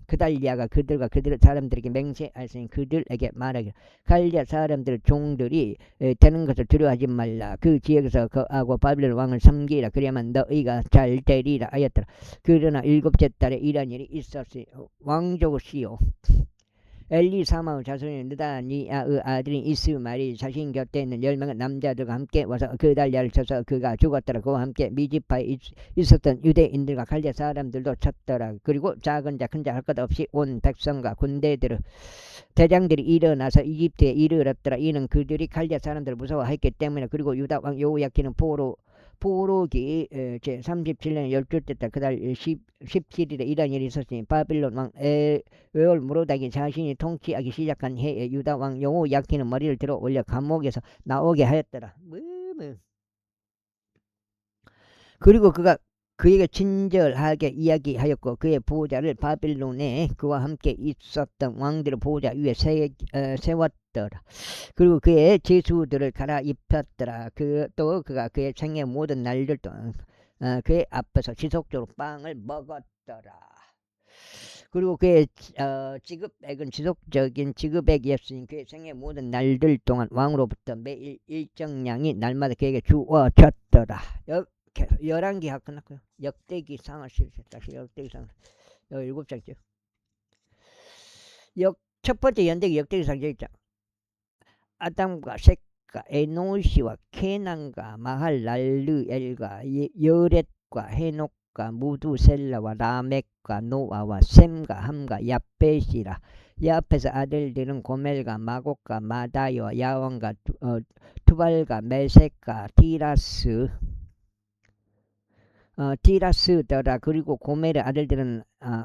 그달리아가 그들과 그들의 사람들에게 맹세하였으니 그들에게 말하기를 갈리아 사람들 종들이 되는 것을 두려워하지 말라. 그 지역에서 거하고 바빌론 왕을 섬기라. 그래야만 너희가 잘 되리라 하였더라. 그러나 7째 달에 이런 일이 있었으니 왕족시요 엘리사마의 자손인 느다니아의 아들인 이스마엘이 자신 곁에 있는 10명의 남자들과 함께 와서 그달리아를 쳐서 그가 죽었더라. 그와 함께 미지파에 있었던 유대인들과 갈대 사람들도 쳤더라. 그리고 작은 자 큰 자 할 것 없이 온 백성과 군대들의 대장들이 일어나서 이집트에 이르렀더라. 이는 그들이 갈대 사람들을 무서워했기 때문에. 그리고 유다 왕 여호야킨은 포로기 제37년 12째 달 그달 17일에 이런 일이 있었으니 바빌론 왕 에올무로닥이 자신이 통치하기 시작한 해에 유다 왕 여호야킨은 머리를 들어 올려 감옥에서 나오게 하였더라. 그리고 그가 그에게 친절하게 이야기하였고 그의 보호자를 바빌론에 그와 함께 있었던 왕들의 보호자 위에 세웠더라. 그리고 그의 제수들을 갈아입혔더라. 또 그가 그의 생애 모든 날들 동안 그의 앞에서 지속적으로 빵을 먹었더라. 그리고 그의 지급액은 지속적인 지급액이었으니 그의 생애 모든 날들 동안 왕으로부터 매일 일정량이 날마다 그에게 주어졌더라. 11기가 끝났고요. 역대기상을 다시 역대기상을 7장째. 첫 번째 역대기상 1장. 아담과 셋과 에노시와 케난과 마할랄르엘과 여렛과 헤녹과 무두셀라와 라멕과 노아와 셈과 함과 야벳이라. 야벳의 아들들은 고멜과 마곡과 마다이와 야왕과 투발과 메섹과 티라스 디라스더라. 그리고 고멜의 아들들은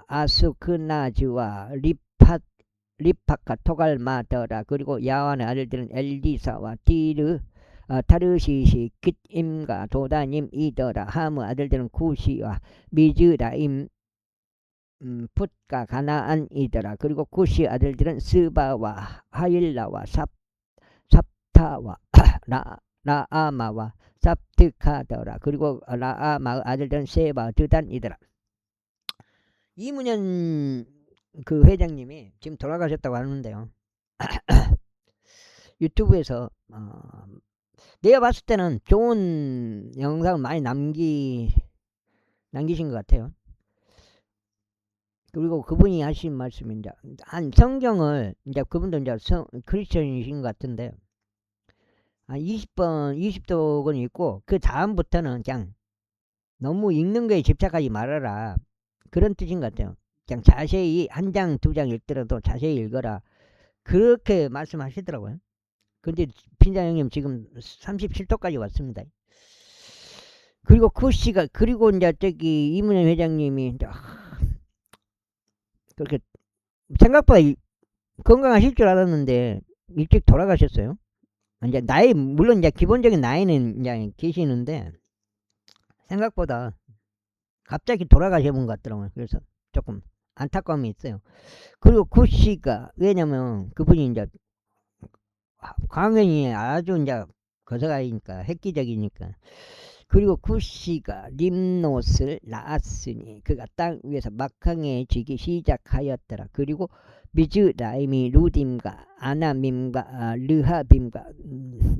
아스크나즈와 리파카 토갈마더라. 그리고 야완의 아들들은 엘리사와 타르시시 깃임과 도다님이더라. 함의 아들들은 쿠시와 미즈라임 풋과 가나안이더라. 그리고 쿠시 아들들은 스바와 하일라와 삽타와 라아마와 삽트카더라. 그리고 라아마의 아들들은 세바 드단이더라. 이문현 그 회장님이 지금 돌아가셨다고 하는데요. 유튜브에서 내가 봤을 때는 좋은 영상을 많이 남기신 것 같아요. 그리고 그분이 하신 말씀이 이제 한 성경을 이제 그분도 이제 크리스천이신 것 같은데 한 20독은 있고 그 다음부터는 그냥 너무 읽는 거에 집착하지 말아라. 그런 뜻인 것 같아요. 그냥 자세히 한 장, 두 장 읽더라도 자세히 읽어라. 그렇게 말씀하시더라고요. 근데 핀자 형님 지금 37도까지 왔습니다. 그리고 쿠시가 그리고 이제 저기 이문현 회장님이 이제 그렇게 생각보다 건강하실 줄 알았는데 일찍 돌아가셨어요. 이제 나이 물론 이제 기본적인 나이는 이제 계시는데 생각보다 갑자기 돌아가셔본 것 같더라고요. 그래서 조금 안타까움이 있어요. 그리고 쿠시가 왜냐면 그분이 이제 강연이 아주 이제 거서가니까 획기적이니까. 그리고 쿠시가 림노스를 낳았으니 그가 땅 위에서 막강해지기 시작하였더라. 그리고 미즈라임이 루딤과 아나밈과 르하빔과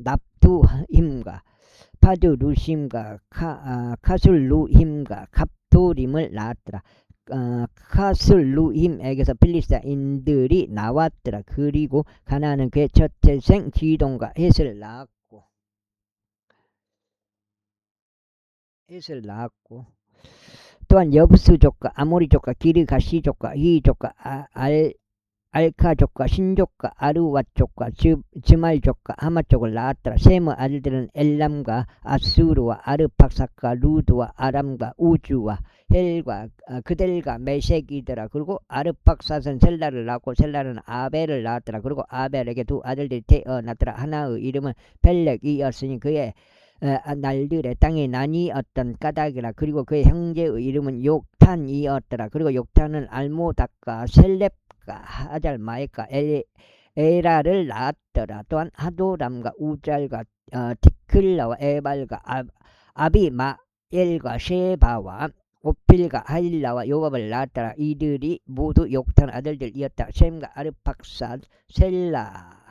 납두힘과 파드루심과 카술루힘과 갑도림을 낳았더라. 카술루힘에게서 필리스타인들이 나왔더라. 그리고 가나안은 그의 첫 태생 기동과 헷을 낳았고 또한 여부스족과 아모리족과 기르가시족과 히족과 알카족과 신족과 아르왓족과 즈말족과 하마족을 낳았더라. 셈의 아들들은 엘람과 아수르와 아르팍삭과 루드와 아람과 우주와 헬과 그델과 메색이더라. 그리고 아르팍삭은 셀라를 낳고 셀라는 아벨을 낳았더라. 그리고 아벨에게 두 아들들이 태어났더라. 하나의 이름은 벨렉이었으니 그의 날들의 땅에 나뉘었던 까닭이라. 그리고 그의 형제의 이름은 욕탄이었더라. 그리고 욕탄은 알모닥과 셀렙과 하잘마에가 에라를 낳았더라. 또한 하도람과 우잘과 티클라와 에발과 아비마엘과 셰바와 오필과 하일라와 요압을 낳았더라. 이들이 모두 욕탄 아들들이었다. 셈과 아르팍삿 셀라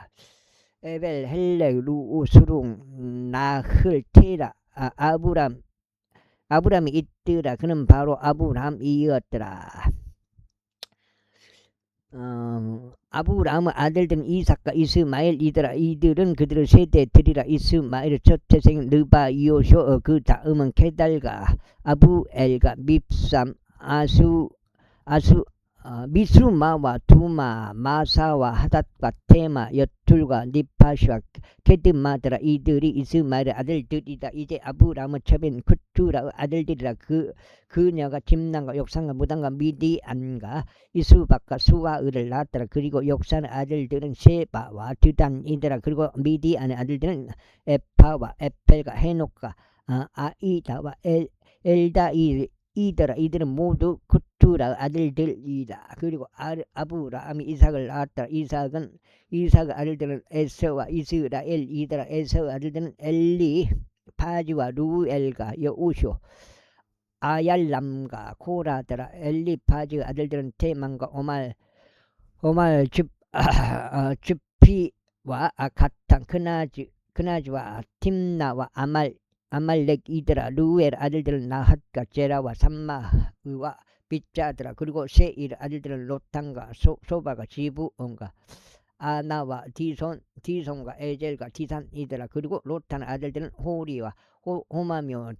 에벨 헬렉 루우 수룽 나흘 테라 아브람이 있더라. 그는 바로 아브람이었더라. 아브람의 아들들은 이삭과 이스마엘이더라. 이들은 그들의 세대들이라. 이스마엘의 첫 태생 르바이오쇼 그 다음은 케달과 아부엘과 밉삼 미스마와 두마 마사와 하닷과 테마 여툴과 니파시와 게드마더라. 이들이 이스마엘의 아들들이다. 이제 아브람의 첩인 쿠투라의 아들들이라. 그녀가 짐난과 욕산과 무단과 미디안과 이수박과 수아을을 낳았더라. 그리고 욕산의 아들들은 세바와 드단이더라. 그리고 미디안의 아들들은 에파와 에펠과 헤녹과 아이다와 엘다이더라. 이들은 모두 쿠투라 아들들이다. 그리고 아브라함이 이삭을 낳았다. 이삭의 아들들은 에서와 이스라엘이더라. 에서의 아들들은 엘리 파지와 루엘과 여우쇼 아얄람과 코라더라. 엘리파지의 아들들은 테만과 오말 줍피와 가탄 그나즈와 팀나와 아말렉이더라. 루엘 아들들은 나핫과 제라와 삼마의와 빗자더라. 그리고 세일 아들들은 로탄과 소바가 지부온과 아나와 디손과 에젤과 디산이더라. 그리고 로탄의 아들들은 호리와 호마며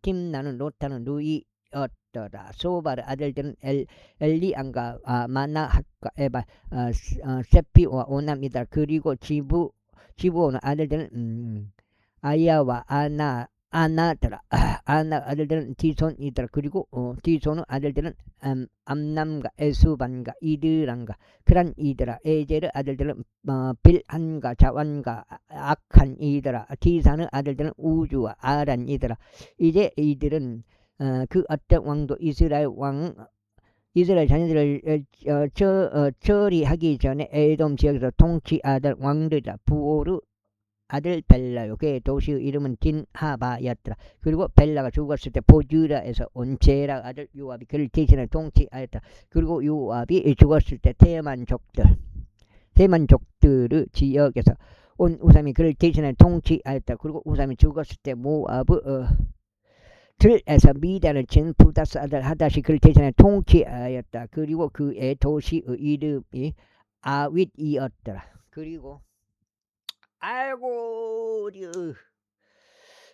팀나는 로탄은 루이였더라. 소바의 아들들은 엘리안과 마나핫과 에바 세피와 오남이더라. 그리고 지부온의 아들들은 아야와 아나더라. 아나 아들들은 디손이더라. 그리고 디손의 아들들은 암남과 에수반과 이드란과 그란 이더라. 에젤의 아들들은 빌한과 자완과 악한 이더라. 디산의 아들들은 우주와 아란 이더라. 이제 이들은 그 어떤 왕도 이스라엘 자녀들을 처리하기 전에 에돔 지역에서 통치하던 왕들이다. 부오르 아들 벨라요. 그의 도시의 이름은 딘하바였더라. 그리고 벨라가 죽었을 때 보즈라에서 온 제라 아들 요압이 그를 대신해 통치하였다. 그리고 요압이 죽었을 때 대만족들의 지역에서 온 우삼이 그를 대신해 통치하였다. 그리고 우삼이 죽었을 때 모압의 들에서 미단을 친 부다스 아들 하닷이 그를 대신해 통치하였다. 그리고 그의 도시의 이름이 아윗이었더라. 그리고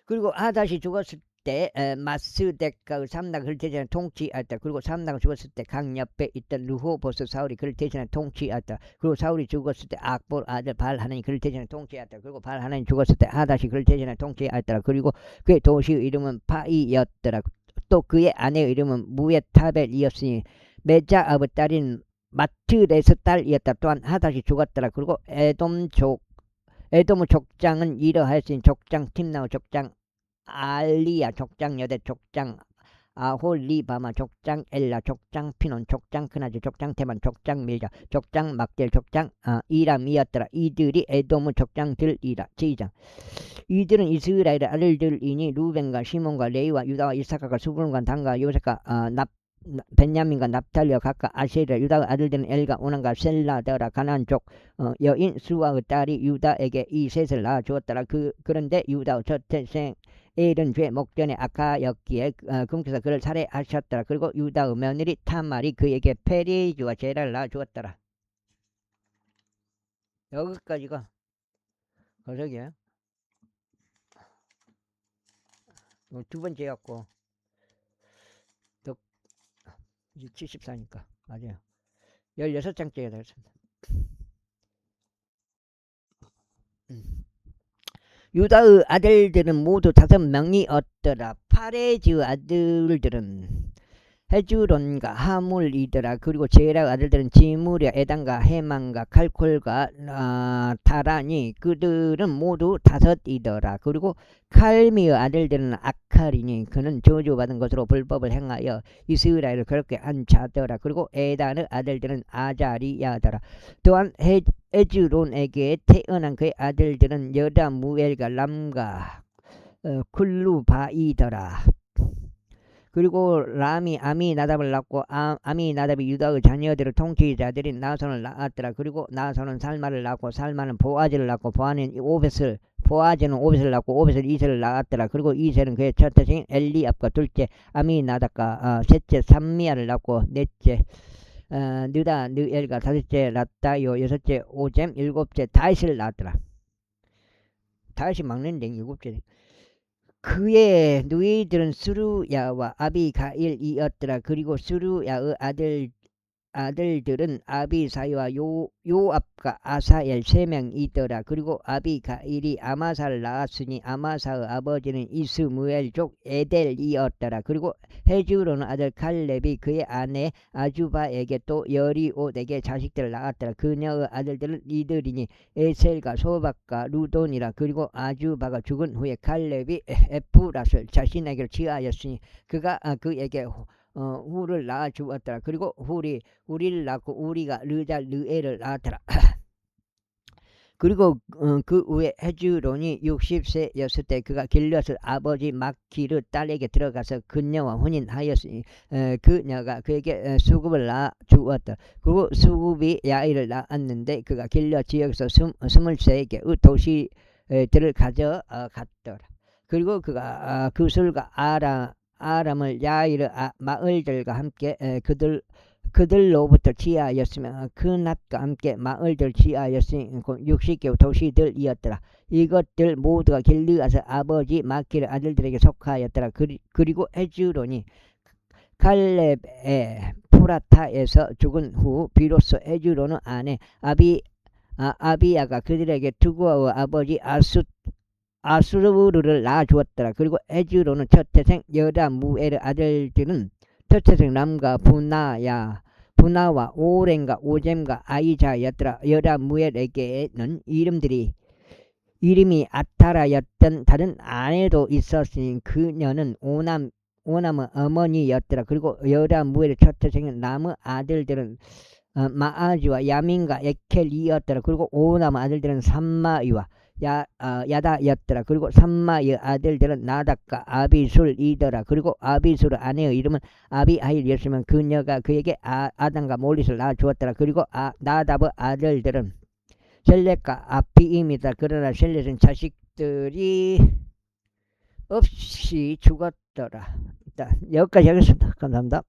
그리고 하닷이 죽었을 때 마스덱과 삼나가 그를 대신해 통치하였다. 그리고 삼나가 죽었을 때 강 옆에 있던 르호보스 사울이 그를 대신해 통치하였다. 그리고 사울이 죽었을 때 악볼 아들 발하나니 그를 대신해 통치하였다. 그리고 발하나니 죽었을 때 하닷이 그를 대신해 통치하였다. 그리고 그의 도시의 이름은 파이였더라. 또 그의 아내의 이름은 무에타벨이었으니 메자압의 딸인 마트레스 딸이었다. 또한 하닷이 죽었더라. 그리고 에돔의 족장은 이러하였으니 족장 팀나우 족장 알리야 족장 여대 족장 아홀리바마 족장 엘라 족장 피논 족장 크나즈 족장 테만 족장 밀자 족장 막델 족장 이람이었더라. 이들이 에돔의 족장들이라. 제2장 이들은 이스라엘의 아들들이니 루벤과 시몬과 레이와 유다와 이사카가 수불과 단과 요셉과 벤야민과 납탈리와 각각 아세르 유다의 아들들은 엘과 오난과 셀라더라. 가나안 쪽 여인 수아의 딸이 유다에게 이 셋을 낳아 주었더라. 그런데 유다의 첫째생 엘은 죄 목전에 악하였기에 금께서 그를 살해하셨더라. 그리고 유다의 며느리 타말이 그에게 페리즈와 제라를 낳아 주었더라. 여기까지가 거석이에요. 두 번째였고 이제 74니까 맞아요. 16장째가 되었습니다. 유다의 아들들은 모두 5명이었더라. 파레즈의 아들들은 헤주론과 하물이더라. 그리고 제라 아들들은 지무랴 에단과 헤만과 칼콜과 다라니 그들은 모두 5이더라. 그리고 칼미의 아들들은 아칼이니 그는 저주받은 것으로 불법을 행하여 이스라엘을 그렇게 한 자더라. 그리고 에단의 아들들은 아자리야더라. 또한 헤주론에게 태어난 그의 아들들은 여다무엘과 람과 쿨루바이더라. 그리고 람이 아미나답을 낳고 아미나답이 유다의 자녀들의 통치자들이 나손을 낳았더라. 그리고 나손은 살마를 낳고 살마는 보아즈를 낳고 보아즈는 오벳을 낳고 오벳은 이세를 낳았더라. 그리고 이세는 그의 첫째인 엘리압과 둘째 아미나답과 셋째 삼미야를 낳고 넷째 느엘과 다섯째 랍다요 여섯째 오잼 일곱째 다윗을 낳았더라. 다윗이 막내인데 일곱째. 그의 누이들은 수루야와 아비가일이었더라. 그리고 수루야의 아들들은 아비사이와 요압과 아사엘 3명이더라. 그리고 아비가일이 아마사를 낳았으니 아마사의 아버지는 이스무엘족 에델이었더라. 그리고 헤주론의 아들 칼렙이 그의 아내 아주바에게 또 여리옷에게 자식들을 낳았더라. 그녀의 아들들은 이들이니 에셀과 소박과 루돈이라. 그리고 아주바가 죽은 후에 칼렙이 에프랏을 자신에게 취하였으니 그가 그에게 후를 낳아 주었더라. 그리고 우리를 낳고 우리가 르엘을 낳았더라. 그리고 그 후에 헤주론이 60세였을 때 그가 길르앗의 아버지 마키르 딸에게 들어가서 그녀와 혼인하였으니 그녀가 그에게 수굽을 낳아 주었다. 그리고 수굽이 야일을 낳았는데 그가 길르앗 지역에서 23개의 도시들을 가져갔더라. 그리고 그가 그술과 아람을 야일의 마을들과 함께 그들로부터 취하였으며 그낫과 함께 마을들 취하였으니 60개 도시들이었더라. 이것들 모두가 길르앗의 아버지 마키르 아들들에게 속하였더라. 그리고 헤주론이 칼렙의 프라타에서 죽은 후 비로소 헤주론의 아내 아비야가 그들에게 두고의 아버지 아수르를 낳아주었더라. 그리고 에즈로는 첫 태생 여다 무엘의 아들들은 첫 태생 람과 분하와 오렌과 오젬과 아이자였더라. 여다 무엘에게는 이름이 아타라였던 다른 아내도 있었으니 그녀는 오남의 어머니였더라. 그리고 여다 무엘의 첫 태생은 남의 아들들은 마아지와 야민과 에켈이었더라. 그리고 오남의 아들들은 삼마이와 야다였더라. 그리고 삼마의 아들들은 나닥과 아비술이더라. 그리고 아비술의 아내의 이름은 아비하일이었으면 그녀가 그에게 아담과 몰릿을 낳아주었더라. 그리고 나답의 아들들은 셀렛과 아피임이다. 그러나 셀렛은 자식들이 없이 죽었더라. 여기까지 하겠습니다. 감사합니다.